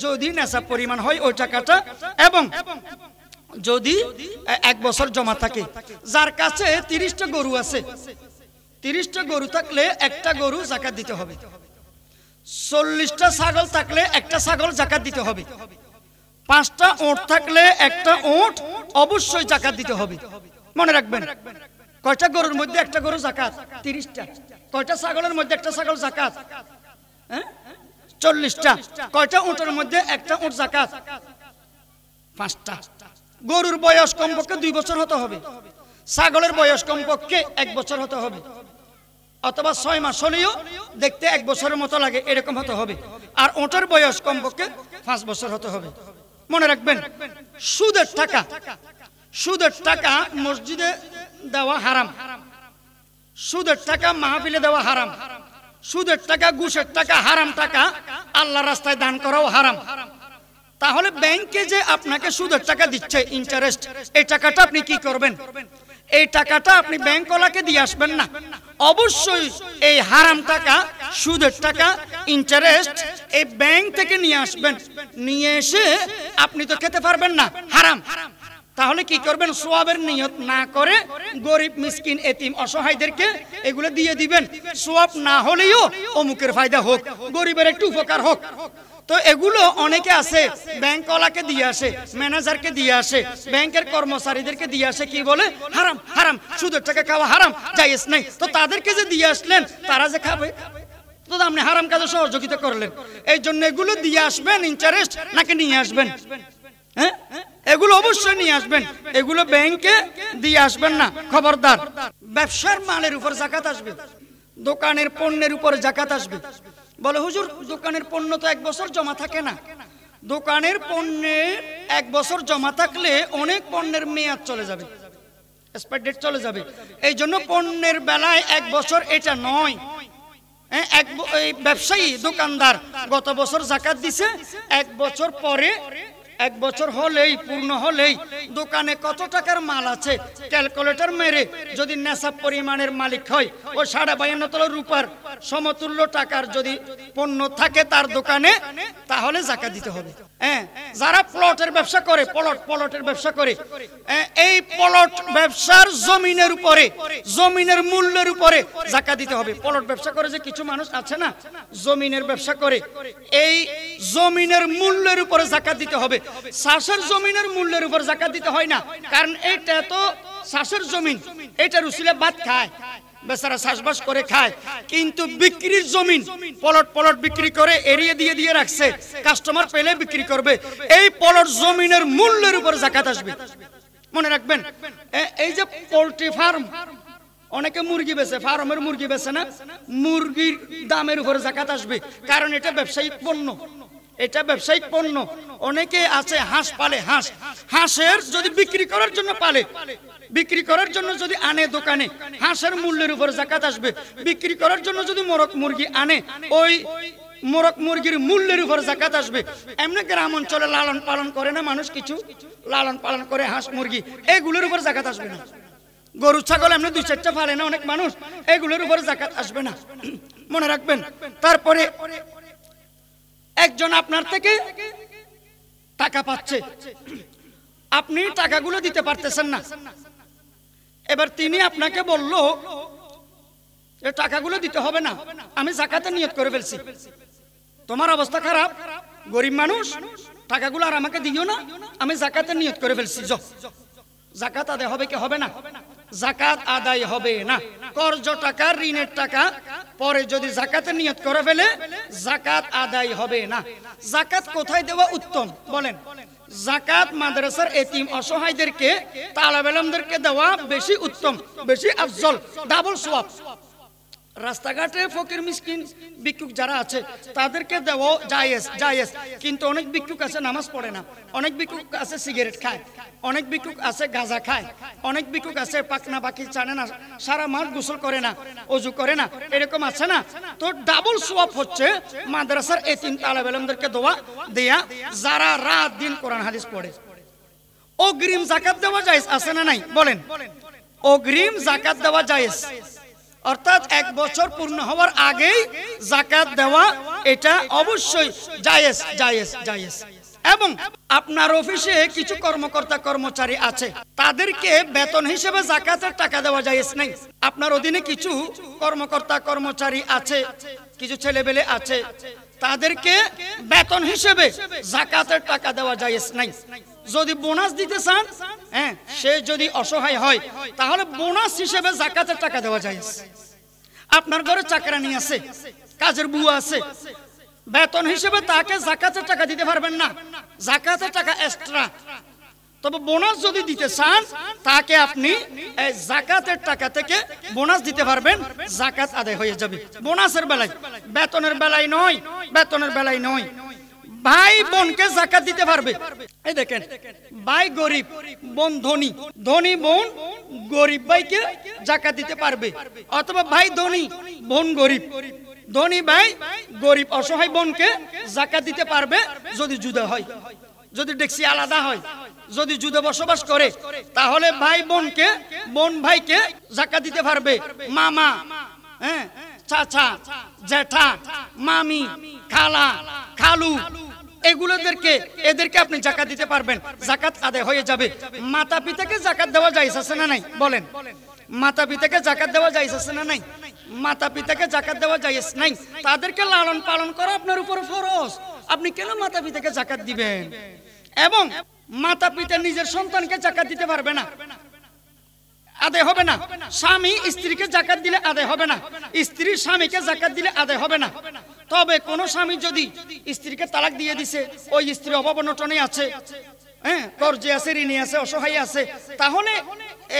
যদি নেশাব পরিমাণ হয় ওই টাকাটা, এবং যদি 1 বছর জমা থাকে। যার কাছে 30টা গরু আছে, 30টা গরু থাকলে 1টা গরু যাকাত দিতে হবে। 40টা ছাগল থাকলে 1টা ছাগল যাকাত দিতে হবে। 5টা ওট থাকলে 1টা ওট অবশ্যই যাকাত দিতে হবে। মনে রাখবেন, কয়টা গরুর মধ্যে 1টা গরু যাকাত? 30টা। কয়টা ছাগলের মধ্যে 1টা ছাগল যাকাত? 40টা। কয়টা উটের মধ্যে 1টা উট যাকাত? 5টা। গরুর বয়স কমপক্ষে 2 বছর হতে হবে, ছাগলের বয়স কমপক্ষে 1 বছর হতে হবে, অথবা 6 মাস হলেও দেখতে 1 বছরের মতো লাগে এরকম হতে হবে। আর উটের বয়স কমপক্ষে 5 বছর হতে হবে। মনে রাখবেন, সুদের টাকা, সুদের টাকা মসজিদে দেওয়া হারাম, সুদের টাকা মাহফিলে দেওয়া হারাম, সুদের টাকা, ঘুষের টাকা, হারাম টাকা আল্লাহর রাস্তায় দান করাও হারাম। তাহলে ব্যাংকে যে আপনাকে সুদের টাকা দিচ্ছে, ইন্টারেস্ট, এই টাকাটা আপনি কি করবেন? এই টাকাটা আপনি ব্যাংকওয়ালাকে দিয়ে আসবেন না, অবশ্যই এই হারাম টাকা, সুদের টাকা, ইন্টারেস্ট এই ব্যাংক থেকে নিয়ে আসবেন। নিয়ে এসে আপনি তো খেতে পারবেন না, হারাম। তাহলে কি করবেন? সোয়াবের নিয়ত না করে গরিব, মিসকিন, এতিম, অসহায়দেরকে এগুলো দিয়ে দিবেন। সোয়াব না হলেও অমুকের ফায়দা হোক, গরিবের একটু উপকার হোক। তো এগুলো অনেকে আছে ব্যাংকওয়ালাকে দিয়ে আসে, ম্যানেজারকে দিয়ে আসে, ব্যাংকের কর্মচারীদেরকে দিয়ে আসে, কি বলে? হারাম, হারাম, সুদের টাকা খাওয়া হারাম, জায়েজ নাই। তো তাদেরকে যে দিয়ে আসলেন, তারা যে খাবে, তো আপনি হারাম কাজে সহযোগিতা করলেন। এই জন্য এগুলো দিয়ে আসবেন, ইন্টারেস্ট নাকি নিয়ে আসবেন? হ্যাঁ, এগুলো অবশ্যই নিয়ে আসবেন, এগুলো ব্যাংকে দিয়ে আসবেন না, খবরদার। ব্যবসার মালের উপর যাকাত আসবে, দোকানের পণ্যের উপর যাকাত আসবে। বলে হুজুর, দোকানের পণ্য তো 1 বছর জমা থাকে না। দোকানের পণ্যের 1 বছর জমা থাকলে অনেক পণ্যের মেয়াদ চলে যাবে, এক্সপায়ার ডেট চলে যাবে। এই জন্য পণ্যের বেলায় 1 বছর এটা নয়। ব্যবসায়ী, দোকানদার গত বছর যাকাত দিছে, 1 বছর পরে, 1 বছর হলেই, পূর্ণ হলেই দোকানে কত টাকার মাল আছে ক্যালকুলেটর মেরে যদি নেশাব পরিমাণের মালিক হয়, ও 52.5 তোলা রূপার সমতুল্য টাকার যদি পণ্য থাকে তার দোকানে, তাহলে যাকাত দিতে হবে। যারা প্লটের ব্যবসা করে, প্লটের ব্যবসা করে, এই প্লট ব্যবসার জমিনের উপরে, জমিনের মূল্যের উপরে যাকাত দিতে হবে। প্লট ব্যবসা করে যে কিছু মানুষ আছে না, জমিনের ব্যবসা করে, এই জমিনের মূল্যের উপরে যাকাত দিতে হবে। চাষের জমিনের মূল্যের উপর যাকাত দিতে হয় না, কারণ এটা তো চাষের জমিন, এটার উসিলে ভাত খায়, বেচারা চাষবাস করে খায়, কিন্তু বিক্রির জমিন পলট পলট বিক্রি করে এরিয়া দিয়ে দিয়ে রাখছে, কাস্টমার পেলে বিক্রি করবে, এই পলট জমিনের মূল্যের উপর যাকাত আসবে। মনে রাখবেন, এই যে পোল্ট্রি ফার্ম, অনেকে মুরগি বেচে, ফার্মের মুরগি বেচে না, মুরগির দামের উপর যাকাত আসবে, কারণ এটা ব্যবসায়িক পণ্য, এটা ব্যবসায়িক পণ্য। অনেকে আছে হাঁস পালে, হাঁসের যদি বিক্রি করার জন্য পালে, বিক্রি করার জন্য যদি আনে দোকানে, হাঁসের মূল্যের উপর যাকাত আসবে। বিক্রি করার জন্য যদি মোরগ মুরগি আনে, ওই মোরগ মুরগির মূল্যের উপর যাকাত আসবে। এমনি গ্রাম অঞ্চলে লালন পালন করে না মানুষ, কিছু লালন পালন করে হাঁস মুরগি, এগুলোর উপর যাকাত আসবে না। গরু ছাগল এমনি 2-4টা পালে না অনেক মানুষ, এগুলোর উপর যাকাত আসবে না, মনে রাখবেন। তারপরে একজন আপনার থেকে টাকা পাচ্ছে, আপনি টাকাগুলো দিতে পারতেছেন না, এবার তিনি আপনাকে বলল যে টাকাগুলো দিতে হবে না, আমি যাকাতে নিয়ত করে ফেলছি। তোমার অবস্থা খারাপ, গরিব মানুষ, টাকাগুলো আর আমাকে দিও না, আমি যাকাতে নিয়ত করে ফেলছি। যাকাত আদায় হবে কি হবে না? যাকাত আদায় হবে না। কর্জ টাকা, ঋণের টাকা পরে যদি যাকাতে নিয়ত করে ফেলে, যাকাত আদায় হবে না। যাকাত কোথায় দেওয়া উত্তম বলেন? যাকাত মাদ্রাসার এতিম অসহায়দেরকে, তালেব ইলমদেরকে দেওয়া বেশি উত্তম, বেশি আফজল, ডাবল সওয়াব। রাস্তাঘাটে ফকির মিসকিন ভিক্ষুক যারা আছে তাদেরকে দেওয়া জায়েজ, জায়েজ, কিন্তু অনেক ভিক্ষুক আছে নামাজ পড়ে না, অনেক ভিক্ষুক আছে সিগারেট খায়, অনেক ভিক্ষুক আছে গাঁজা খায়, অনেক ভিক্ষুক আছে পাকনা বাকি জানে না, সারা মাস গোসল করে না, ওযু করে না, এরকম আছে না? তো ডাবল সওয়াব হচ্ছে মাদ্রাসার এতিম তালেব ইলমদেরকে দেয়া যারা রাত দিন কোরআন হাদিস পড়ে। অগ্রিম যাকাত দেওয়া জায়েজ আছে না নাই বলেন? অগ্রিম যাকাত দেওয়া জায়েজ, অর্থাৎ 1 বছর পূর্ণ হওয়ার আগেই যাকাত দেওয়া, এটা অবশ্যই জায়েজ, জায়েজ, জায়েজ। এবং আপনার অফিসে কিছু কর্মকর্তা কর্মচারী আছে, তাদেরকে বেতন হিসেবে যাকাতের টাকা দেওয়া জায়েজ নাই। আপনার অধীনে কিছু কর্মকর্তা কর্মচারী আছে, কিছু ছেলেবেলে আছে, তাদেরকে বেতন হিসেবে যাকাতের টাকা দেওয়া জায়েজ নাই। যদি বোনাস দিতে চান, হ্যাঁ, সে যদি অসহায় হয়, তাহলে বোনাস হিসেবে যাকাতের টাকা দেওয়া জায়েজ। আপনার ঘরে চাকরানি আছে, কাজের বুয়া আছে, বেতন হিসেবে তাকে যাকাতের টাকা দিতে পারবেন না, যাকাতের টাকা এক্সট্রা। তবে বোনাস যদি দিতে চান, তাকে আপনি এই যাকাতের টাকা থেকে বোনাস দিতে পারবেন, যাকাত আদায় হয়ে যাবে। বোনাসের বেলায়, বেতনের বেলায় নয়, বেতনের বেলায় নয়। ভাই বোনকে যাকাত দিতে পারবে। এই দেখেন, ভাই গরিব, বোন ধনী, ধনী বোন গরিব ভাইকে যাকাত দিতে পারবে, অথবা ভাই ধনী, বোন গরিব, ধনী ভাই গরিব অসহায় বোনকে যাকাত দিতে পারবে যদি জুদা হয়, যদি ডেক্সি আলাদা হয়, যদি জুদে বসবাস করে, তাহলে ভাই বোনকে, বোন ভাইকে যাকাত দিতে পারবে। মামা, হ্যাঁ, চাচা, জেঠা, মামি, খালা, খালু, এদেরকে আপনি যাকাত দিতে পারবেন, যাকাত আদায় হয়ে যাবে। মাতা পিতাকে যাকাত দেওয়া জায়েজ আছে না নাই বলেন? মাতা পিতাকে যাকাত দেওয়া জায়েজ আছে না নাই? মাতা পিতাকে যাকাত দেওয়া জায়েজ নাই। তাদেরকে লালন পালন করা আপনার উপর ফরজ, আপনি কেন মাতা পিতাকে যাকাত দিবেন? এবং মাতা পিতা নিজের সন্তানকে যাকাত দিতে পারবে না, আদায় হবে না। স্বামী স্ত্রীকে যাকাত দিলে আদায় হবে না, স্ত্রী স্বামীকে যাকাত দিলে আদায় হবে না। তবে কোন স্বামী যদি স্ত্রীকে তালাক দিয়ে দিছে, ওই স্ত্রী অভাব অনটনে আছে, হ্যাঁ, কর্জে আছে, ঋণী আছে, অসহায় আছে, তাহলে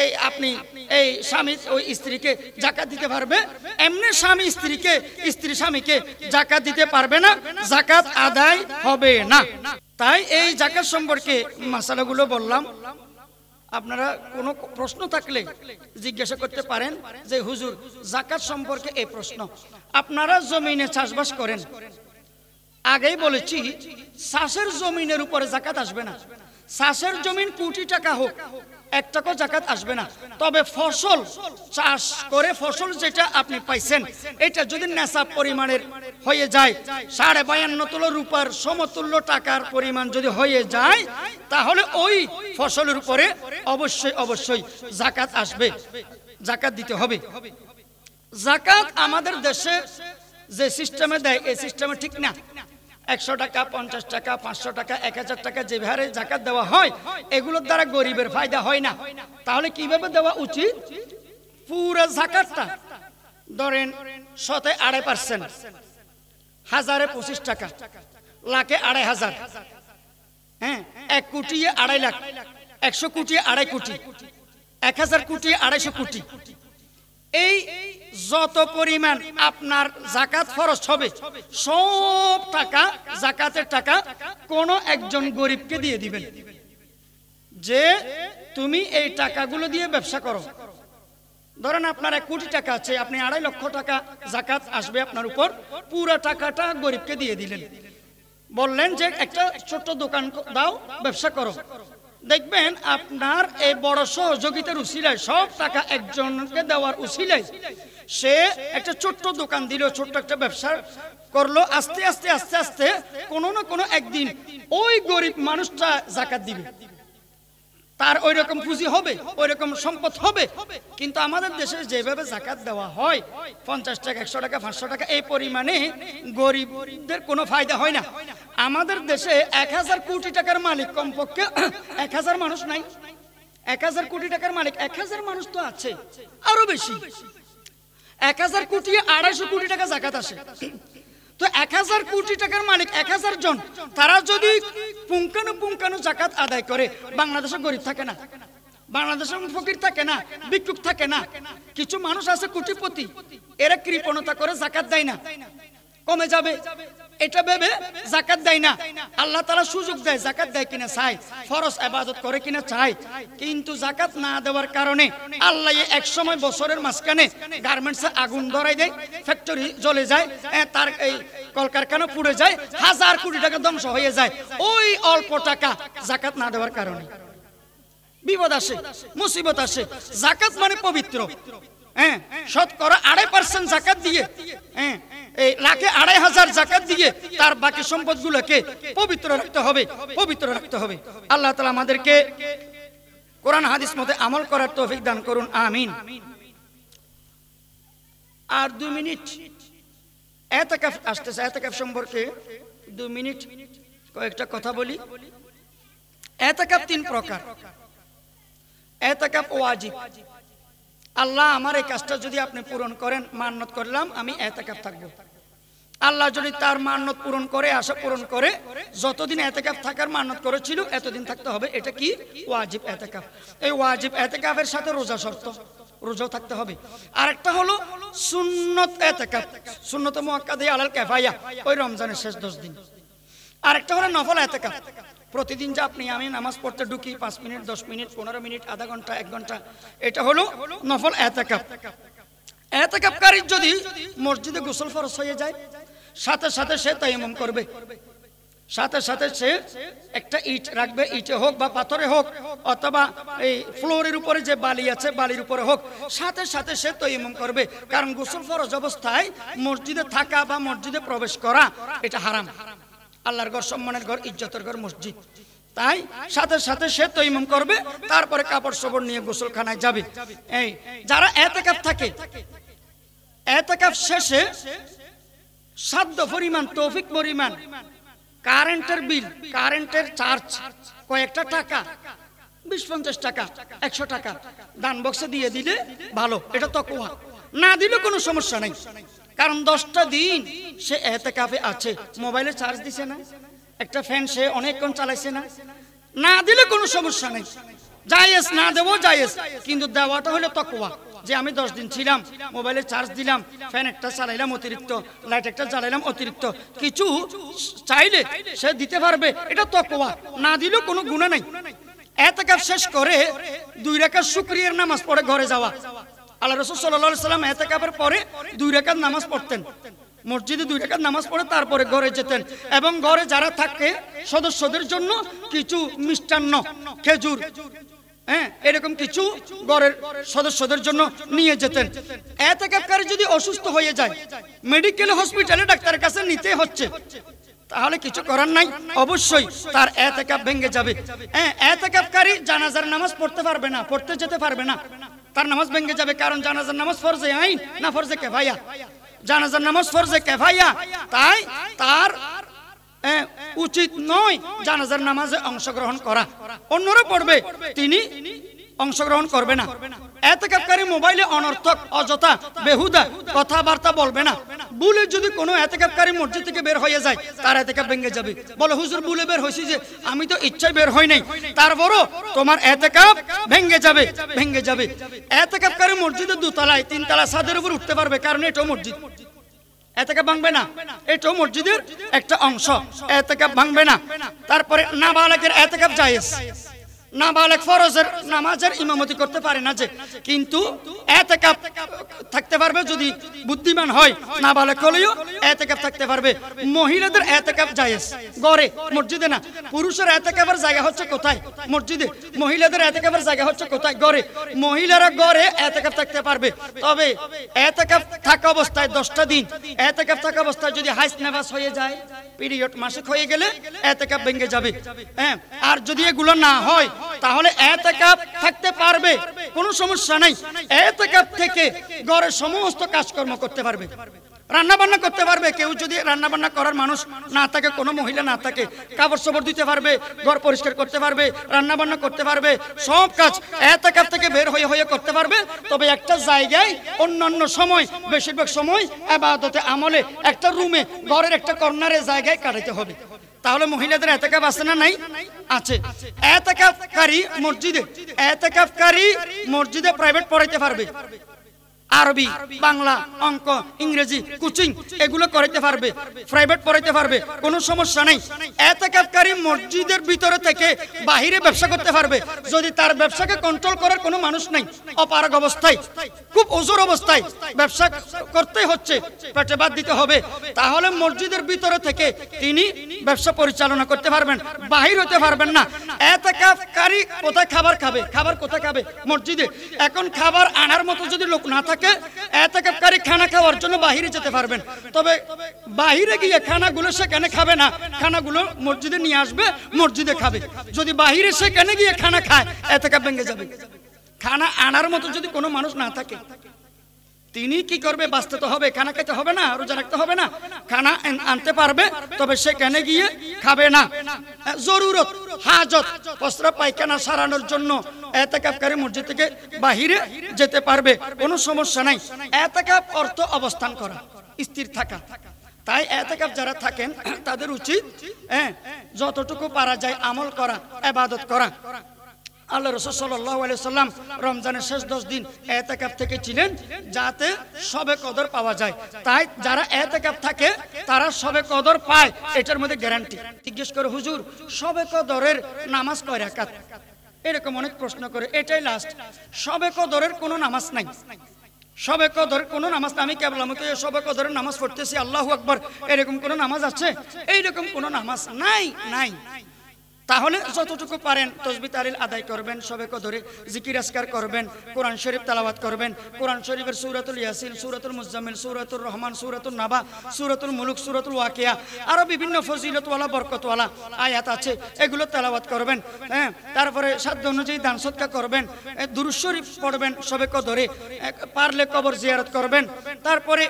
এই আপনি এই স্বামী ওই স্ত্রীকে যাকাত দিতে পারবে। এমনি স্বামী স্ত্রীকে, স্ত্রী স্বামীকে যাকাত দিতে পারবে না, যাকাত আদায় হবে না। তাই এই যাকাত সম্পর্কে মাসালাগুলো বললাম। আপনারা কোনো প্রশ্ন থাকলে জিজ্ঞাসা করতে পারেন যে হুজুর যাকাত সম্পর্কে এই প্রশ্ন। আপনারা জমিনে চাষবাস করেন, আগেই বলেছি চাষের জমিনের উপরে যাকাত আসবে না। চাষের জমিন কোটি টাকা হোক, 1 টাকা যাকাত আসবে না। তবে ফসল চাষ করে ফসল যেটা আপনি পাইছেন, এটা যদি নেশাব পরিমাণের হয়ে যায়, 52.5 তোলা রূপার সমতুল্য টাকার পরিমাণ যদি হয়ে যায়, তাহলে ওই ফসলের উপরে অবশ্যই অবশ্যই যাকাত আসবে, যাকাত দিতে হবে। যাকাত আমাদের দেশে যে সিস্টেমে দেয়, এই সিস্টেমে ঠিক না। 100 টাকা, 50 টাকা, 500 টাকা, 1000 টাকা যে হারে যাকাত দেওয়া হয়, এগুলোর দ্বারা গরিবের ফায়দা হয় না। তাহলে কিভাবে দেওয়া উচিত? পুরো যাকাতটা ধরেন 2.5%, 1000-এ 25 টাকা, লাখে 2500, হ্যাঁ, 1 কোটি 2.5 লাখ, 100 কোটি 2.5 কোটি, 1000 কোটি 250 কোটি। এই যত পরিমাণ আপনার যাকাত খরচ হবে, সব টাকা যাকাতের টাকা কোন একজন গরিবকে দিয়ে দিবেন, যে তুমি এই টাকাগুলো দিয়ে ব্যবসা করো। ধরেন আপনার 1 কোটি টাকা আছে, আপনি 2.5 লক্ষ টাকা যাকাত আসবে আপনার উপর, পুরো টাকাটা গরিবকে দিয়ে দিলেন। বললেন যে একটা ছোট্ট দোকান দাও, ব্যবসা করো। দেখবেন আপনার এই বড় সহযোগিতার উসিলায়, সব টাকা একজনকে দেওয়ার উসিলায় সে একটা ছোট্ট দোকান দিল, ছোট্ট একটা ব্যবসা করলো। আস্তে আস্তে আস্তে আস্তে কোনো না কোনো একদিন ওই গরিব মানুষটা যাকাত দিবে, তার ওই রকম পুঁজি হবে, ওই রকম সম্পদ হবে। কিন্তু আমাদের দেশে যেভাবে যাকাত দেওয়া হয়, 50 টাকা, 100 টাকা, 500 টাকা, এই পরিমাণে গরিবদের কোনো ফায়দা হয় না। আমাদের দেশে 1000 কোটি টাকার মালিক কমপক্ষে 1000 মানুষ নাই। 1000 কোটি টাকার মালিক 1000 মানুষ তো আছে, আরো বেশি। 1000 কোটি 250 কোটি টাকা যাকাত আসে। তো 1000 কোটি টাকার মালিক 1000 জন, তারা যদি পুঙ্খানু যাকাত আদায় করে, বাংলাদেশে গরিব থাকে না, বাংলাদেশে ফকির থাকে না, ভিক্ষুক থাকে না। কিছু মানুষ আছে কোটিপতি, এরা কৃপণতা করে যাকাত দেয় না, কমে যাবে এটা ভেবে যাকাত দেয় না। আল্লাহ তাআলা সুযোগ দেয়, যাকাত দেয় কিনা চাই, ফরজ ইবাদত করে কিনা চাই। কিন্তু যাকাত না দেওয়ার কারণে আল্লাহ এক সময় বছরের মাঝখানে গার্মেন্টসে আগুন ধরাই দেয়, ফ্যাক্টরি জ্বলে যায়, তার এই কলকারখানা পুড়ে যায়, 1000 কোটি টাকা ধ্বংস হয়ে যায় ওই অল্প টাকা যাকাত না দেওয়ার কারণে। বিপদ আসে, মুসিবত আসে। যাকাত মানে পবিত্র, হ্যাঁ, শতকরা 2.5% যাকাত দিয়ে, হ্যাঁ, এই লাখে 2500 যাকাত দিয়ে তার বাকি সম্পদগুলোকে পবিত্র রাখতে হবে, পবিত্র রাখতে হবে। আল্লাহ তাআলা আমাদেরকে কোরআন হাদিস মতে আমল করার তৌফিক দান করুন, আমিন। আর 2 মিনিট ইতিকাফ আসতেছে, ইতিকাফ সম্পর্কে 2 মিনিট কয়েকটা কথা বলি। ইতিকাফ 3 প্রকার। ইতিকাফ ওয়াজিব, আল্লাহ আমার এই কাজটা যদি আপনি পূরণ করেন, মান্নত করলাম আমি ইতিকাফ থাকবো। আল্লাহ যদি তার মান্নত পূরণ করে, আশা পূরণ করে, যতদিন ইতিকাফ থাকার মান্নত করেছিল এতদিন থাকতে হবে। এটা কি? ওয়াজিব ইতিকাফ। এই ওয়াজিব ইতিকাফের সাথে রোজা শর্ত, রোজাও থাকতে হবে। আরেকটা হলো সুন্নত ইতিকাফ, সুন্নত মুআক্কাদা আলাল কিফায়া, ওই রমজানের শেষ 10 দিন। আরেকটা হলো নফল ইতিকাফ, প্রতিদিন যে আপনি আমি নামাজ পড়তে ঢুকি 5 মিনিট, 10 মিনিট, 15 মিনিট, আধা ঘন্টা, 1 ঘন্টা, এটা হলো নফল ইতিকাফ। ইতিকাফকারীর যদি মসজিদে গোসল ফরজ হয়ে যায়, সাথে সাথে সে তায়াম্মুম করবে, সাথে সাথে সে একটা ইট রাখবে, ইটে হোক বা পাথরে হোক, অথবা এই ফ্লোরের উপরে যে বালি আছে বালির উপরে হোক, সাথে সাথে সে তায়াম্মুম করবে। কারণ গোসল ফরজ অবস্থায় মসজিদে থাকা বা মসজিদে প্রবেশ করা এটা হারাম। আল্লাহর ঘর, সম্মানের ঘর, ইজ্জতের ঘর মসজিদ। তাই সাথে সাথে সে তায়াম্মুম করবে, তারপরে কাপড় চোপড় নিয়ে গোসলখানায় যাবে। এই যারা ইতিকাফ থাকে, ইতিকাফ শেষে সাধ্য পরিমাণ, তৌফিক পরিমাণ কারেন্টের বিল, কারেন্টের চার্জ কয়েকটা টাকা, 20-50 টাকা, 100 টাকা দান বক্সে দিয়ে দিলে ভালো। এটা তাকওয়া। না দিলে কোনো সমস্যা নাই, কারণ 10টা দিন সে ইতিকাফে আছে, মোবাইলে চার্জ দিছে না, একটা ফ্যান সে অনেকক্ষণ চালাইছে না, না দিলে কোনো সমস্যা নেই, জায়েজ। না দেবো জায়েজ, কিন্তু দেওয়াটা হলো তাকওয়া। যে আমি 10 দিন ছিলাম, মোবাইলে চার্জ দিলাম, ফ্যান একটা চালাইলাম অতিরিক্ত, লাইট একটা জ্বালাইলাম অতিরিক্ত, কিছু চাইলে সে দিতে পারবে, এটা তাকওয়া। না দিলেও কোনো গুনাহ নাই। ইতিকাফ শেষ করে 2 রাকাত শুকরিয়ার নামাজ পড়ে ঘরে যাওয়া। আল্লাহ রাসূল সাল্লাল্লাহু আলাইহি ওয়াসাল্লাম ইতিকাফের পরে 2 রাকাত নামাজ পড়তেন, মসজিদে 2 রাকাত নামাজ পড়ে তারপরে ঘরে যেতেন। এবং ঘরে যারা থাকে সদস্যদের জন্য কিছু মিষ্টান্ন, খেজুর, হ্যাঁ, এরকম কিছু ঘরের সদস্যদের জন্য নিয়ে যেতেন। ইতিকাফকারী যদি অসুস্থ হয়ে যায়, মেডিকেলে, হসপিটালে ডাক্তারের কাছে নিতে হচ্ছে, তাহলে কিছু করার নাই, অবশ্যই তার ইতিকাফ ভেঙে যাবে। হ্যাঁ, ইতিকাফকারী জানাজার নামাজ পড়তে পারবে না, পড়তে যেতে পারবে না, তার নামাজ ভেঙে যাবে। কারণ জানাজার নামাজ ফরজে আইন না ফরজে কিফায়া, জানাজার নামাজ ফরজে কিফায়া। তাই তার উচিত নয় জানাজার নামাজে অংশগ্রহণ করা। অন্যরা পড়বে, তিনি অংশগ্রহণ করবে না। এতেকাফকারী মোবাইলে অনর্থক অযথা বেহুদা কথাবার্তা বলবে না। ভুলে যদি কোনো এতেকাফকারী মসজিদ থেকে বের হয়ে যায়, তার এতেকাফ ভেঙে যাবে। বলে হুজুর ভুলে বের হয়েছি যে, আমি তো ইচ্ছায় বের হই নাই, তারপরও তোমার এতেকাফ ভেঙে যাবে, ভেঙে যাবে। এতেকাফকারী মসজিদে দোতলায় তিনতলা ছাদের উপর উঠতে পারবে, কারণ এটাও মসজিদ। এতেকাফ ভাঙবে না, এটাও মসজিদের একটা অংশ, এতেকাফ ভাঙবে না। তারপরে নাবালেগের এতেকাফ জায়েজ। নাবালেগ ফরজের নামাজের ইমামতি করতে পারে না যে, কিন্তু এতেকাফ থাকতে পারবে যদি বুদ্ধিমান হয়। নাবালেগ হলেও এতেকাফ থাকতে পারবে। মহিলাদের এতেকাফ জায়েজ, ঘরে, মসজিদে না। পুরুষের এতেকাফের জায়গা হচ্ছে কোথায়? মসজিদে। মহিলাদের এতেকাফের জায়গা হচ্ছে কোথায়? ঘরে। মহিলারা ঘরে এতেকাফ থাকতে পারবে, তবে এতেকাফ থাকা অবস্থায় 10টা দিন এতেকাফ থাকা অবস্থায় যদি হাইজ নেফাস হয়ে যায়, পিরিয়ড মাসিক হয়ে গেলে এতেকাফ ভেঙে যাবে। হ্যাঁ, আর যদি এগুলো না হয় তাহলে এতেকাফ থাকতে পারবে, কোনো সমস্যা নাই। এতেকাফ থেকে ঘরের সমস্ত কাজকর্ম করতে পারবে, রান্না বান্না করতে পারবে। কেউ যদি রান্না বান্না করার মানুষ না থাকে, কোনো মহিলা না থাকে, কাপড় চোপড় দিতে পারবে, ঘর পরিষ্কার করতে পারবে, রান্না বান্না করতে পারবে, সব কাজ এতেকাফ থেকে বের হয়ে হয়ে করতে পারবে। তবে একটা জায়গায় অন্যান্য সময়, বেশিরভাগ সময় ইবাদতে আমলে একটা রুমে, ঘরের একটা কর্নারে জায়গায় কাটাতে হবে। তাহলে মহিলাদের এতেকাফ আছে না নাই? আছে। এতেকাফকারী মসজিদে প্রাইভেট পড়াইতে পারবে, আরবি, বাংলা, অঙ্ক, ইংরেজি কোচিং এগুলো করাইতে পারবে, প্রাইভেট পড়াইতে পারবে, কোনো সমস্যা নেই। এতেকাফকারী মসজিদের ভিতরে থেকে বাহিরে ব্যবসা করতে পারবে, যদি তার ব্যবসাকে কন্ট্রোল করার কোনো মানুষ নাই, অপারগ অবস্থায়, খুব ওজোর অবস্থায় ব্যবসা করতেই হচ্ছে, পেটে ভাত দিতে হবে, তাহলে মসজিদের ভিতরে থেকে তিনি ব্যবসা পরিচালনা করতে পারবেন, বাহির হতে পারবেন না। এতেকাফকারী কোথায় খাবার খাবে? খাবার কোথায় খাবে? মসজিদে। এখন খাবার আনার মতো যদি লোক না থাকে, এতেকাফকারী খানা খাওয়ার জন্য বাহিরে যেতে পারবেন, তবে বাহিরে গিয়ে খানাগুলো সেখানে খাবে না, খানাগুলো মসজিদে নিয়ে আসবে, মসজিদে খাবে। যদি বাহিরে সেখানে গিয়ে খানা খায়, এতেকাফ ভেঙে যাবে। খানা আনার মতো যদি কোনো মানুষ না থাকে, তিনি কি করবে? বাঁচতে তো হবে, খানা খেতে হবে না, রোজা রাখতে হবে না, খানা আনতে পারবে, তবে সেখানে গিয়ে খাবে না। জরুরত, হাজত, প্রস্রাব পায়খানা সারানোর জন্য এতেকাফকারী মসজিদ থেকে বাহিরে যেতে পারবে, কোনো সমস্যা নাই। এতেকাফ অর্থ অবস্থান করা, স্থির থাকা। তাই এতেকাফ যারা থাকেন তাদের উচিত যতটুকু পারা যায় আমল করা, ইবাদত করা। আল্লাহ রাসূল সাল্লাল্লাহু আলাইহি ওয়াসাল্লাম রমজানের শেষ 10 দিন এতেকাফ থেকে ছিলেন, যাতে শবে কদর পাওয়া যায়। তাই যারা এতেকাফ থাকে তারা শবে কদর পায়, এটার মধ্যে গ্যারান্টি। জিজ্ঞেস করে, হুজুর শবে কদরের নামাজ কয় রাকাত? এরকম অনেক প্রশ্ন করে, এটাই লাস্ট। শবে কদরের কোনো নামাজ নাই, শবে কদরের কোনো নামাজ। আমি কেবলামতো শবে কদরের নামাজ পড়তেছি, আল্লাহু আকবার, এরকম কোনো নামাজ আছে? এইরকম কোনো নামাজ নাই, নাই। তাহলে যতটুকু পারেন তাসবিহ তাহলিল আদায় করবেন, শবে কদরে জিকির আজকার করবেন, কোরআন শরীফ তেলাওয়াত করবেন। কোরআন শরীফের সূরাতুল ইয়াসিন, সূরাতুল মুজাম্মিল, সূরাতুর রহমান, সূরাতুল নাবা, সূরাতুল মুলুক, সূরাতুল ওয়াকিয়া, আরো বিভিন্ন ফজিলতওয়ালা বরকতওয়ালা আয়াত আছে, এগুলো তেলাওয়াত করবেন। হ্যাঁ, তারপরে সাধ্য অনুযায়ী দান সদকা করবেন, দুরূদ শরীফ পড়বেন শবে কদরে, পারলে কবর জিয়ারত করবেন। তারপরে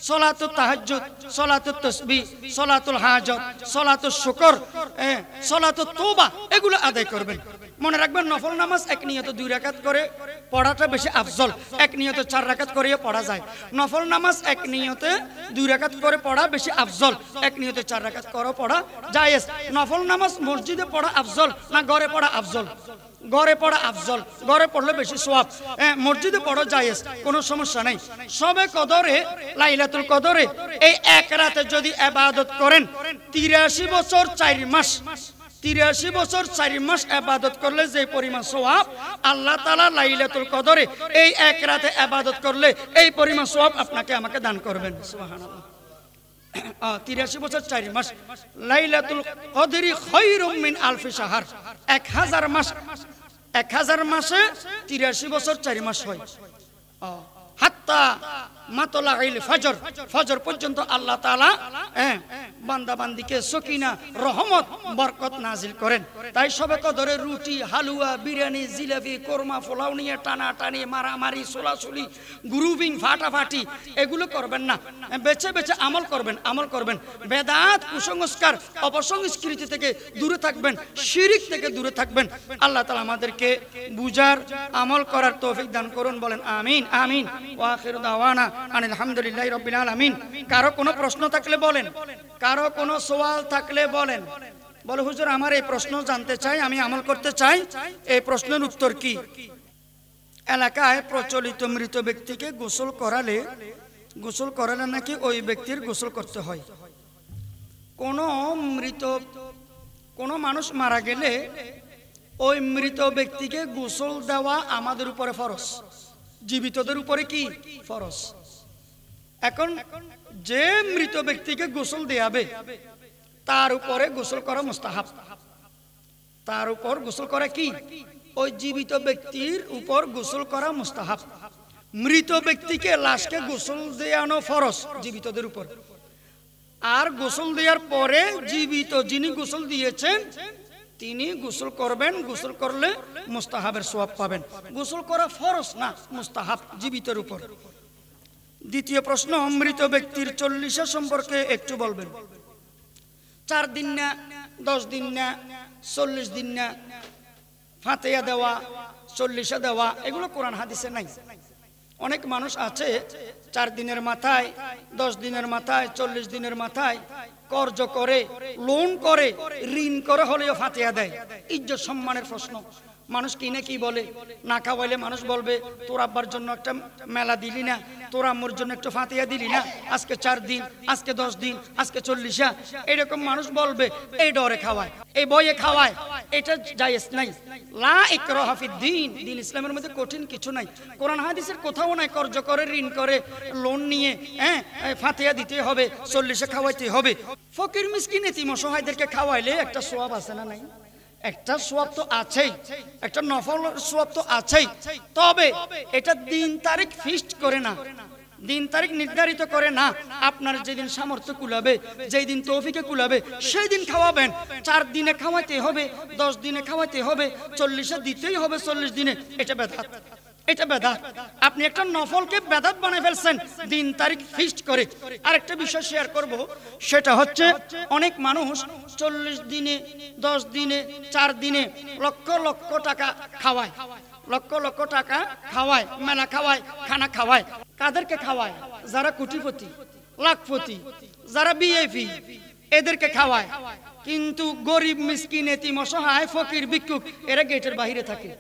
সলাতুল তাহাজ্জুদ, সলাতুল তাসবিহ, সলাতুল হাজত, সলাতুল শুকর, সলাতুত তওবা এগুলো আদায় করবেন। মনে রাখবেন, নফল নামাজ এক নিয়ত 2 রাকাত করে পড়াটা বেশি আফজল, এক নিয়তে 4 রাকাত করেও পড়া যায়। নফল নামাজ এক নিয়তে 2 রাকাত করে পড়া বেশি আফজল, এক নিয়তে 4 রাকাত করে পড়া জায়েজ। নফল নামাজ মসজিদে পড়া আফজল না ঘরে পড়া আফজল? ঘরে পড়া আফজল, ঘরে পড়লে বেশি সওয়াব। মসজিদে পড়া জায়েজ, কোনো সমস্যা নাই। শবে কদরে, লাইলাতুল কদরে এই এক রাতে যদি ইবাদত করেন, 83 বছর 4 মাস, 83 বছর 4 মাস ইবাদত করলে যে পরিমাণ সওয়াব, আল্লাহ তাআলা লাইলাতুল কদরে এই এক রাতে ইবাদত করলে এই পরিমাণ সওয়াব আপনাকে আমাকে দান করবেন। সুবহানাল্লাহ। 83 বছর 4 মাস, লাইলাতুল কদরি খায়রুম মিন আলফি শাহর, 1000 মাস, 1000 মাসে 83 বছর 4 মাস হয়। হাত্তা মাতলাইল ফজর, ফজর পর্যন্ত আল্লাহ তাআলা বান্দা বান্দিকে সকিনা রহমত বরকত নাজিল করেন। তাই সবে কদরে রুটি হালুয়া বিরিয়ানি জিলাপি কোরমা পোলাও নিয়ে টানাটানি মারামারি সোলাসুলি গ্রুপিং ফাটাফাটি এগুলো করবেন না, বেছে বেছে আমল করবেন, আমল করবেন। বেদাত কুসংস্কার অপসংস্কৃতি থেকে দূরে থাকবেন, শিরিক থেকে দূরে থাকবেন। আল্লাহ তাআলা আমাদেরকে বুঝার আমল করার তৌফিক দান করুন, বলেন আমিন আমিন। ওয়া আখিরু দাওয়ানা আনিল হামদুলিল্লাহি রাব্বিল আলামিন। কারো কোনো প্রশ্ন থাকলে বলেন, কারো কোনো সওয়াল থাকলে বলেন। বলে হুজুর আমার এই প্রশ্ন জানতে চাই, আমি আমল করতে চাই, এই প্রশ্নের উত্তর কি? এলাকায় প্রচলিত মৃত ব্যক্তিকে গোসল করালে নাকি ওই ব্যক্তির গোসল করতে হয়। কোনো মানুষ মারা গেলে ওই মৃত ব্যক্তিকে গোসল দেওয়া আমাদের উপরে ফরজ, জীবিতদের উপরে কি ফরজ। এখন যে মৃত ব্যক্তিকে গোসল দেয়াবে তার উপরে গোসল করা মুস্তাহাব, তার উপর গোসল করা কি? ওই জীবিত ব্যক্তির উপর গোসল করা মুস্তাহাব। মৃত ব্যক্তিকে লাশকে গোসল দেওয়ানো ফরজ জীবিতদের উপর। আর গোসল দেওয়ার পরে জীবিত যিনি গোসল দিয়েছেন তিনি গোসল করবেন, গোসল করলে মুস্তাহাবের সওয়াব পাবেন। গোসল করা ফরজ না, মুস্তাহাব জীবিতের উপর। দ্বিতীয় প্রশ্ন, মৃত ব্যক্তির 40 সম্পর্কে একটু বলবেন। 4 দিন না 10 দিন না 40 দিন না ফাতিহা দেওয়া 40 দেওয়া এগুলো কোরআন হাদিসে নাই। অনেক মানুষ আছে 4 দিনের মাথায় 10 দিনের মাথায় 40 দিনের মাথায় কর্জ করে, লোন করে, ঋণ করে হলেও ফাতিহা দেয়। ইজ্জত সম্মানের প্রশ্ন। মানুষ কি না কি বলে, না খাওয়াইলে মানুষ বলবে তোর আব্বার জন্য একটা মেলা দিলি না, তোর আম্মুর জন্য একটু ফাতিহা দিলি না, আজকে 4 দিন, আজকে 10 দিন, আজকে 40। এরকম মানুষ বলবে, এই ডরে খাওয়ায়, এই বইয়ে খাওয়ায়। এটা জায়েজ নাই। লা ইকরাহা ফিদ্দীন, দিন ইসলামের মধ্যে কঠিন কিছু নাই। কোরআন হাদিসের কোথাও নাই কর্জ করে, ঋণ করে, লোন নিয়ে ফাতিহা দিতে হবে, 40 খাওয়াইতে হবে। ফকির মিসকিন এতিম অসহায়দেরকে খাওয়াইলে একটা সওয়াব আছে না নাই? একটা সওয়াব তো আছেই, একটা নফল সওয়াব তো আছেই। তবে এটা দিন তারিখ ফিক্সড করে না, দিন তারিখ নির্ধারিত করে না। আপনার যেদিন সামর্থ্য কুলাবে, যেই দিন তৌফিকে কুলাবে সেই দিন খাওয়াবেন। 4 দিনে খাওয়াইতে হবে, 10 দিনে খাওয়াইতে হবে, 40 দিতেই হবে 40 দিনে। এটা বেদাত, এটা বেদাত। আপনি একটা নফলকে বেদাত বানায় ফেলছেন দিন তারিখ ফিক্সড করে। আরেকটা বিষয় শেয়ার করব, সেটা হচ্ছে অনেক মানুষ 40 দিনে 10 দিনে 4 দিনে লক্ষ লক্ষ টাকা খাওয়ায়, লক্ষ লক্ষ টাকা খাওয়ায়, মেলা খাওয়ায়, খানা খাওয়ায়। কাদেরকে খাওয়ায়? যারা কোটিপতি, লাখপতি, যারা বিএপি, এদেরকে খাওয়ায়। কিন্তু গরিব মিসকিন এতিম অসহায় ফকির ভিক্ষুক এরা গেটের বাইরে থাকে।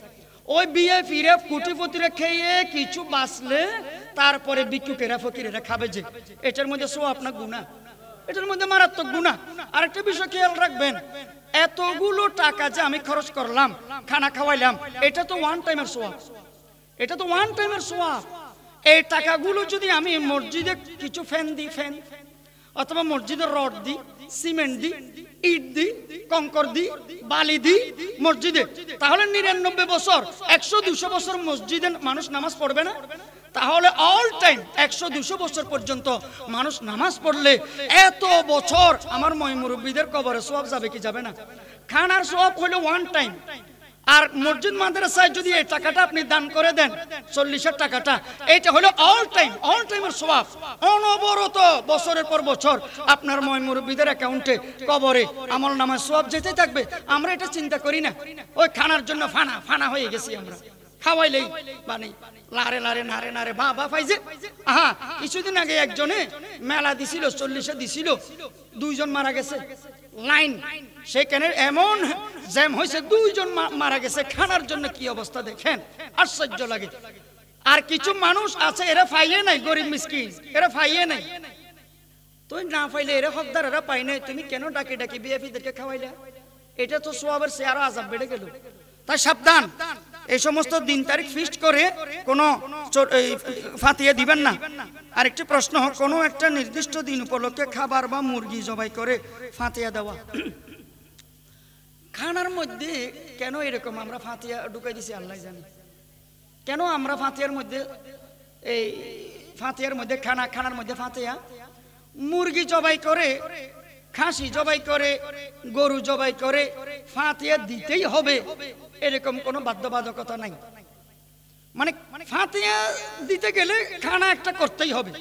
ওই বিএপিরা কোটিপতিরা খেয়ে কিছু বাঁচলে তারপরে ভিক্ষুকেরা ফকিরেরা খাবে যে, এটার মধ্যে সওয়াব না গুনাহ? এটার মধ্যে মারাত্মক গুনাহ। আরেকটা বিষয় খেয়াল রাখবেন, এতগুলো টাকা যে আমি খরচ করলাম, খানা খাওয়াইলাম, এটা তো ওয়ান টাইমের সওয়াব, এটা তো ওয়ান টাইমের সওয়াব। এই টাকাগুলো যদি আমি মসজিদে কিছু ফ্যান দিই, ফ্যান অথবা মসজিদের রড দিই, সিমেন্ট দিই, ইট দিই, কংকর দিই, বালি দিই মসজিদে, তাহলে 99 বছর 100-200 বছর মসজিদে মানুষ নামাজ পড়বে না? তাহলে অল টাইম 100-200 বছর পর্যন্ত মানুষ নামাজ পড়লে এত বছর আমার মুরব্বীদের কবরে সওয়াব যাবে কি যাবে না? খানার সওয়াব হলো ওয়ান টাইম। আর মসজিদ মাদ্রাসায় যদি এই টাকাটা আপনি দান করে দেন, 40 টাকাটা, এটা হলো অল টাইম, অল টাইমের সওয়াব। অনবরত বছরের পর বছর আপনার মুরব্বীদের অ্যাকাউন্টে কবরে আমল নামার সওয়াব যেতে থাকবে। আমরা এটা চিন্তা করি না। ওই খানার জন্য ফানা ফানা হয়ে গেছি আমরা। খাওয়াইলেই মানে লারে লারে নারে নারে বা পাইছে। কিছুদিন আগে একজনে মেলা দিছিল, 40 দিছিল, 2 জন মারা গেছে। লাইন সেখানে এমন জ্যাম হয়েছে, 2 জন মারা গেছে খানার জন্য। কি অবস্থা দেখেন, আশ্চর্য লাগে। আর কিছু মানুষ আছে এরা ফাইয়ে নাই, গরিব মিসকিন, এরা ফাইয়ে নাই। তুই না পাইলে এরা হকদার, এরা পাই নাই, তুমি কেন ডাকি ডাকি বিএপিদেরকে খাওয়াইলা? এটা তো সওয়াবের চেয়ে আরো আযাব বেড়ে গেল। তাই সাবধান, এই সমস্ত দিন তারিখ ফিক্সড করে কোনো ফাতিহা দিবেন না। আরেকটি প্রশ্ন, কোনো একটা নির্দিষ্ট দিন উপলক্ষে খাবার বা মুরগি জবাই করে ফাতিহা দেওয়া। খানার মধ্যে কেন এরকম আমরা ফাতিহা ঢুকাই দিছি আল্লাহ জানে। কেন আমরা ফাতিহার মধ্যে এই ফাতিহার মধ্যে খানা, খানার মধ্যে ফাতিহা। মুরগি জবাই করে, খাসি জবাই করে, গরু জবাই করে ফাতিহা দিতেই হবে এরকম কোনো বাধ্যবাধকতা নাই। মানে ফাতিহা দিতে গেলে খানা একটা করতেই হবে,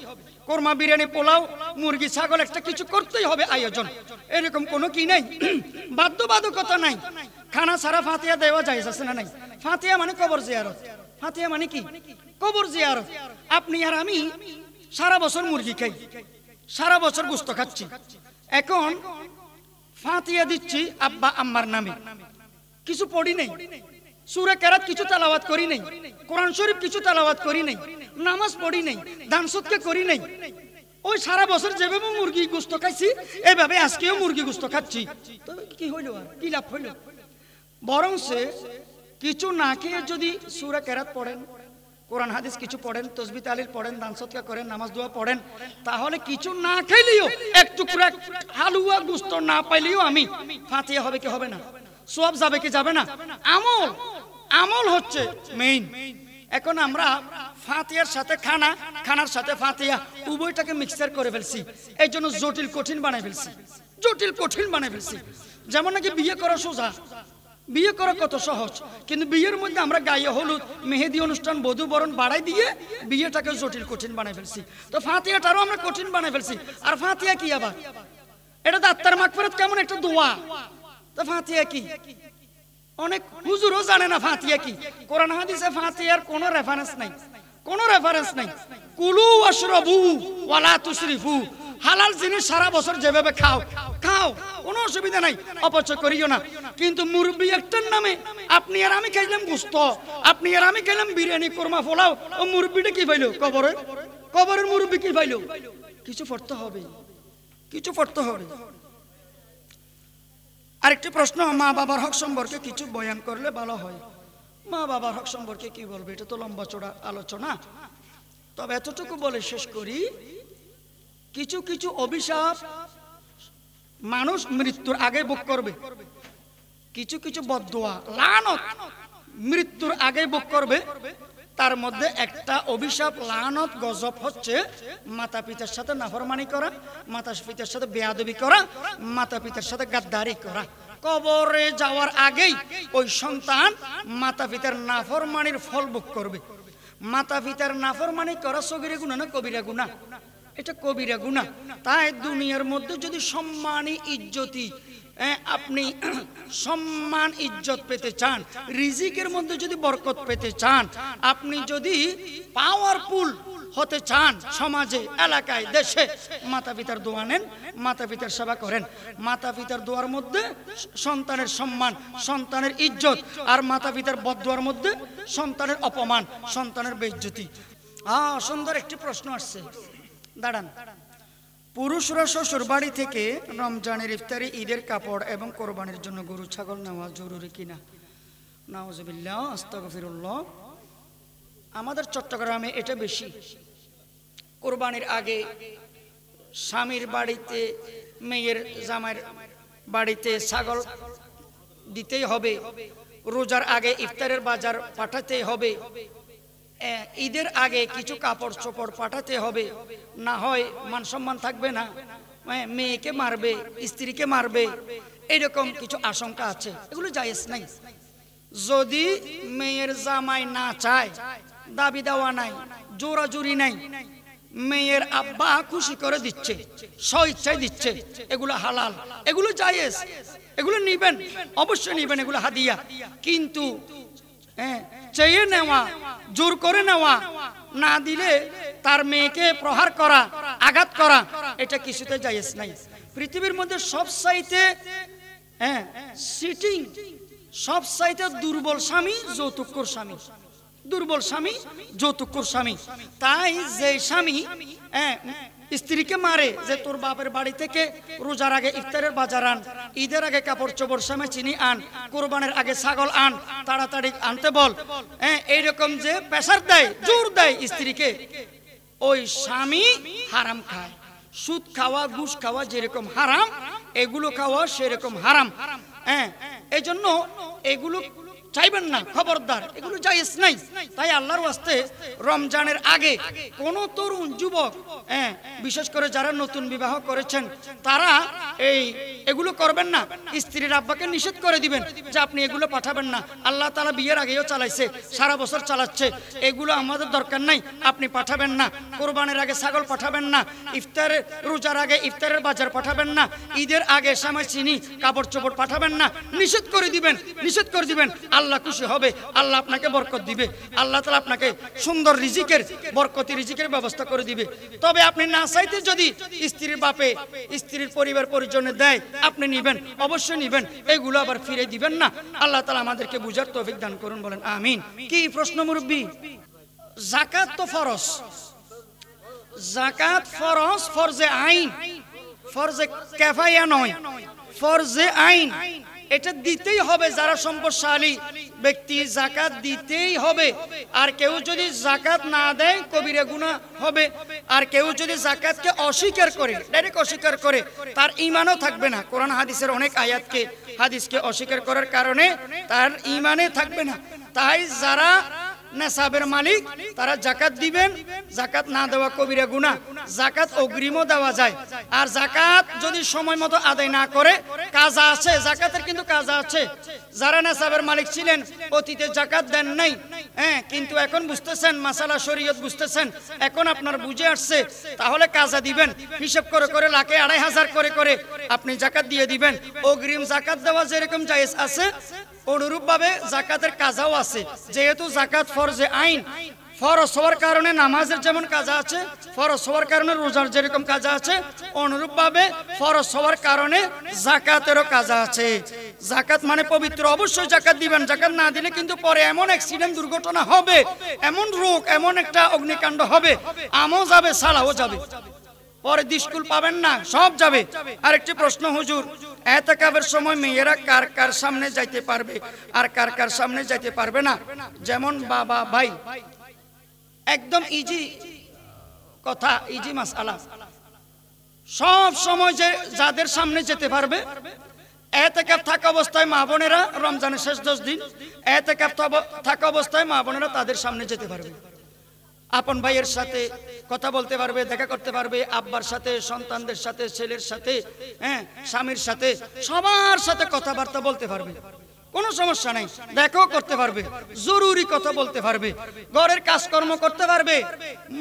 কোরমা, বিরিয়ানি, পোলাও, মুরগি, ছাগল একটা কিছু করতেই হবে আয়োজন, এরকম কোনো কি নাই, বাধ্যবাধকতা নাই। খানা ছাড়া ফাতিহা দেওয়া যায় আছে না নাই? ফাতিহা মানে কবর জিয়ারত। ফাতিহা মানে কি? কবর জিয়ারত। আপনি আর আমি সারা বছর মুরগি খাই, সারা বছর গোশত খাচ্ছি, এখন ফাতিহা দিচ্ছি আব্বা আম্মার নামে, কিছু পড়ি নাই, সূরা কেরাত কিছু তেলাওয়াত করি নাই, কোরআন শরীফ কিছু তেলাওয়াত করি নাই, নামাজ পড়ি নাই, দান সদকা করি নাই, ওই সারা বছর যেভাবে মুরগি গোশত খাইছি এইভাবে আজকেও মুরগি গোশত খাচ্ছি, তো কি হইল আর কি লাভ হইল? বরং সে কিছু না খেয়ে যদি সূরা কেরাত পড়েন, কোরআন হাদিস কিছু পড়েন, তাসবিহ তাহলিল পড়েন, দান সদকা করেন, নামাজ দোয়া পড়েন, তাহলে কিছু না খাইলেও এক টুকরা হালুয়া গোশত না পাইলেও আমি ফাতিহা হবে কি হবে না? সওয়াব যাবে কি যাবে না? আমল, আমল হচ্ছে মেইন। এখন আমরা ফাতিহার সাথে খানা, খানার সাথে ফাতিহা উভয়টাকে মিক্সার করে ফেলছি, এই জন্য জটিল কঠিন বানাই ফেলছি, জটিল কঠিন বানাই ফেলছি। যেমন নাকি বিয়ে করা সোজা, বিয়ে করা কত সহজ, কিন্তু বিয়ের মধ্যে আমরা গায়ে হলুদ, মেহেদি অনুষ্ঠান, বধূ বরণ বাড়াই দিয়ে বিয়েটাকে জটিল কঠিন বানাই ফেলছি। তো ফাতিহাটারও আমরা কঠিন বানাই ফেলছি। আর ফাতিহা কি আবার? এটা তো আত্মার মাগফিরাত, কেমন একটা দোয়া। তো ফাতিহা কি? অনেক হুজুরও জানে না ফাতিহা কি। কোরআন হাদিসে ফাতিহার কোনো রেফারেন্স নাই, কোনো রেফারেন্স নাই। কুলু ওয়াশরাবু ওয়ালা তুসরিফু, হালাল জিনিস সারা বছর যেভাবে খাও খাও, কোনো অসুবিধা নাই, অপচয় করিও না। কিন্তু মুরব্বি একটার নামে আপনি আর আমি খাইলাম গোশত, আপনি আর আমি খাইলাম বিরিয়ানি, কোরমা, পোলাও, ও মুরব্বিটা কি পাইলো? কবরের, কবরের মুরব্বি কি পাইলো? কিছু পড়তে হবে, কিছু পড়তে হবে। আরেকটি প্রশ্ন, মা বাবার হক সম্পর্কে কিছু বয়ান করলে ভালো হয়। মা বাবার হক সম্পর্কে কি বলবে, এটা তো লম্বা চড়া আলোচনা, তবে এতটুকু বলে শেষ করি। কিছু কিছু অভিশাপ মানুষ মৃত্যুর আগে ভোগ করবে, কিছু কিছু বদদোয়া, লানত মৃত্যুর আগে ভোগ করবে। তার মধ্যে একটা অভিশাপ, লানত, গজব হচ্ছে মাতা পিতার সাথে নাফরমানি করা, মাতা পিতার সাথে বেয়াদবি করা, মাতা পিতার সাথে গাদ্দারি করা। কবরে যাওয়ার আগেই ওই সন্তান মাতা পিতার নাফরমানির ফল ভোগ করবে। মাতা পিতার নাফরমানি করা সগীরা গুনাহ না কবিরা গুনাহ? এটা কবিরা গুনাহ। তাই দুনিয়ার মধ্যে যদি সম্মানী ইজ্জতি, আপনি সম্মান ইজ্জত পেতে চান, রিজিকের মধ্যে যদি বরকত পেতে চান, আপনি যদি পাওয়ারফুল হতে চান সমাজে, এলাকায়, দেশে, মাতা পিতার দোয়া নেন, মাতা পিতার সেবা করেন। মাতা পিতার দোয়ার মধ্যে সন্তানের সম্মান, সন্তানের ইজ্জত, আর মাতা পিতার বদদোয়ার মধ্যে সন্তানের অপমান, সন্তানের বেইজ্জতি। সুন্দর একটি প্রশ্ন আসছে, দাঁড়ান। পুরুষরা শ্বশুর বাড়ি থেকে রমজানের ইফতারি, ঈদের কাপড় এবং কোরবানির জন্য গরু ছাগল নেওয়া জরুরি কিনা? নাউজুবিল্লাহ, আস্তাগফিরুল্লাহ। আমাদের চট্টগ্রামে এটা বেশি। কোরবানির আগে স্বামীর বাড়িতে, মেয়ের জামাইয়ের বাড়িতে ছাগল দিতেই হবে, রোজার আগে ইফতারের বাজার পাঠাতে হবে, ঈদের আগে কিছু কাপড় চোপড় পাঠাতে হবে, না হয় মান সম্মান থাকবে না, মেয়েকে মারবে, স্ত্রীকে মারবে, এরকম কিছু আশঙ্কা আছে। এগুলো জায়েজ নাই। যদি মেয়ের জামাই না চায়, দাবি দেওয়া নাই, জোরাজুরি নাই, মেয়ের আব্বা খুশি করে দিচ্ছে, স্বইচ্ছায় দিচ্ছে, এগুলো হালাল, এগুলো জায়েজ, এগুলো নিবেন, অবশ্যই নিবেন, এগুলো হাদিয়া। কিন্তু চেয়ে নেওয়া, জোর করে নেওয়া, না দিলে তার মেয়েকে প্রহার করা, আঘাত করা, এটা কিছুতে জায়েজ নাই। পৃথিবীর মধ্যে সবচাইতে সিটিং, সবচাইতে দুর্বল স্বামী যৌতুকখোর স্বামী, দুর্বল স্বামী যৌতুকখোর স্বামী। তাই যে স্বামী স্ত্রীকে মারে যে তোর বাপের বাড়ি থেকে রোজার আগে ইফতারের বাজার আন, ঈদের আগে কাপড় চোপড়, সমে চিনি আন, কোরবানের আগে ছাগল আন, তাড়াতাড়ি আনতে বল, এইরকম যে প্রেসার দেয়, জোর দেয় স্ত্রীকে, ওই স্বামী হারাম খায়। সুদ খাওয়া, ঘুষ খাওয়া যেরকম হারাম, এগুলো খাওয়া সেরকম হারাম। এই জন্য এগুলো চাইবেন না, খবরদার, এগুলো জায়েজ নাই। তাই আল্লাহর ওয়াস্তে রমজানের আগে কোন তরুণ যুবক, বিশেষ করে যারা নতুন বিবাহ করেছেন, তারা এগুলো করবেন না। স্ত্রীর আব্বাকে নিষেধ করে দিবেন যে আপনি এগুলো পাঠাবেন না। আল্লাহ তাআলা বিয়ের আগেও চালাইছে, সারা বছর চালাচ্ছে, এগুলো আমাদের দরকার নাই, আপনি পাঠাবেন না। কোরবানির আগে ছাগল পাঠাবেন না, ইফতারের রোজার আগে ইফতারের বাজার পাঠাবেন না, ঈদের আগে সামাই চিনি কাপড় চোপড় পাঠাবেন না। নিষেধ করে দিবেন, নিষেধ করে দিবেন। আল্লাহ খুশি হবে, আল্লাহ আপনাকে বরকত দিবে, আল্লাহ তাআলা আপনাকে সুন্দর রিজিকের, বরকতি রিজিকের ব্যবস্থা করে দিবে। তবে আপনি না চাইতে যদি স্ত্রীর বাপে, স্ত্রীর পরিবার পরিজনে দেয়, আপনি নিবেন, অবশ্যই নিবেন, এগুলো আবার ফিরে দিবেন না। আল্লাহ তাআলা আমাদেরকে বুঝার তৌফিক দান করুন, বলেন আমিন। কি প্রশ্ন মুরব্বি? যাকাত তো ফরজ, যাকাত ফরজ, ফরজে আইন, ফরজে কিফায়া নয়, ফরজে আইন। এটা দিতেই হবে, যারা সম্পদশালী ব্যক্তি যাকাত দিতেই হবে। আর কেউ যদি যাকাত না দেয় কবিরা গুনাহ হবে। আর কেউ যদি যাকাতকে অস্বীকার করে, ডাইরেক্ট অস্বীকার করে, তার ঈমানও থাকবে না। কোরআন হাদিসের অনেক আয়াতকে, হাদিসকে অস্বীকার করার কারণে তার ঈমানে থাকবে না। তাই যারা নেসাবের মালিক তারা যাকাত দিবেন। যাকাত না দেওয়া কবিরা গুনাহ। যাকাত অগ্রিমও দেওয়া যায়। আর যাকাত যদি সময় মতো আদায় না করে, কাজা আছে, যাকাতের কিন্তু কাজা আছে। যারা নেসাবের মালিক ছিলেন, অতীতে যাকাত দেন নাই, কিন্তু এখন বুঝতেছেন, মাসালা শরীয়ত বুঝতেছেন, এখন আপনার বুঝে আসছে, তাহলে কাজা দিবেন। হিসাব করে করে লাখে 2500 করে করে আপনি যাকাত দিয়ে দিবেন। অগ্রিম যাকাত দেওয়া যেরকম জায়েজ আছে, অনুরূপভাবে যাকাতের কাজাও আছে। যেহেতু যাকাত ফরজে আইন, ফরজ হওয়ার কারণে নামাজের যেমন কাজা আছে, ফরজ হওয়ার কারণে রোজার যেরকম কাজা আছে, অনুরূপভাবে ফরজ হওয়ার কারণে যাকাতেরও কাজা আছে। যাকাত মানে পবিত্র, অবশ্যই যাকাত দিবেন। যাকাত না দিলে কিন্তু পরে এমন অ্যাক্সিডেন্ট, দুর্ঘটনা হবে, এমন রোগ, এমন একটা অগ্নিকাণ্ড হবে, আমও যাবে, সালাও যাবে, পরে স্কুল পাবেন না, সব যাবে। আরেকটি প্রশ্ন হুজুর, এতেকাফের সময় মেয়েরা কার কার সামনে যাইতে পারবে আর কার কার সামনে যাইতে পারবে না? যেমন বাবা ভাই, একদম ইজি কথা, ইজি মাসআলা। সব সময় যে যাদের সামনে যেতে পারবে, এতেকাফ থাকা অবস্থায় মা বোনেরা, রমজানের শেষ 10 দিন এতেকাফ থাকা অবস্থায় মা বোনেরা তাদের সামনে যেতে পারবে। আপন ভাইয়ের সাথে কথা বলতে পারবে, দেখা করতে পারবে, আব্বার সাথে, সন্তানদের সাথে, ছেলের সাথে, স্বামীর সাথে, সবার সাথে কথাবার্তা বলতে পারবে, কোনো সমস্যা নাই। দেখাও করতে পারবে, জরুরি কথা বলতে পারবে, ঘরের কাজকর্ম করতে পারবে।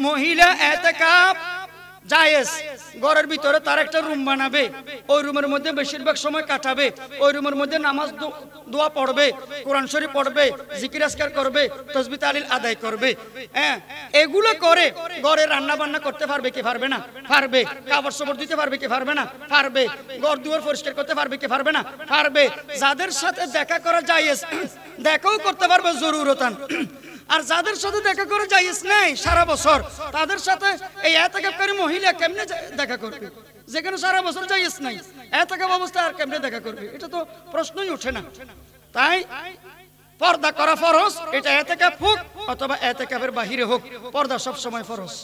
মহিলা এতেকাফ জায়েজ, ঘরের ভিতরে তার একটা রুম বানাবে, ওই রুমের মধ্যে বেশিরভাগ সময় কাটাবে, ওই রুমের মধ্যে নামাজ দোয়া পড়বে, কোরআন শরীফ পড়বে, জিকির আজকার করবে, তাসবিহ তাহলিল আদায় করবে। এগুলো করে ঘরে রান্না বান্না করতে পারবে কি পারবে না? পারবে। কাপড় চোপড় দিতে পারবে কি পারবে না? পারবে। ঘর দুয়ার পরিষ্কার করতে পারবে কি পারবে না? পারবে। যাদের সাথে দেখা করা জায়েজ, দেখাও করতে পারবে জরুরতান। আর যাদের সাথে দেখা করে জায়েজ নাই সারা বছর, তাদের সাথে এই এতেকাফকারী মহিলা কেমনে দেখা করবে? যেখানে সারা বছর জায়েজ নাই, এতেকাফ অবস্থায় আর কেমনে দেখা করবে? এটা তো প্রশ্নই ওঠে না। তাই পর্দা করা ফরজ, এটা এতেকাফ হোক অথবা এতেকাফের বাহিরে হোক, পর্দা সব সময় ফরজ।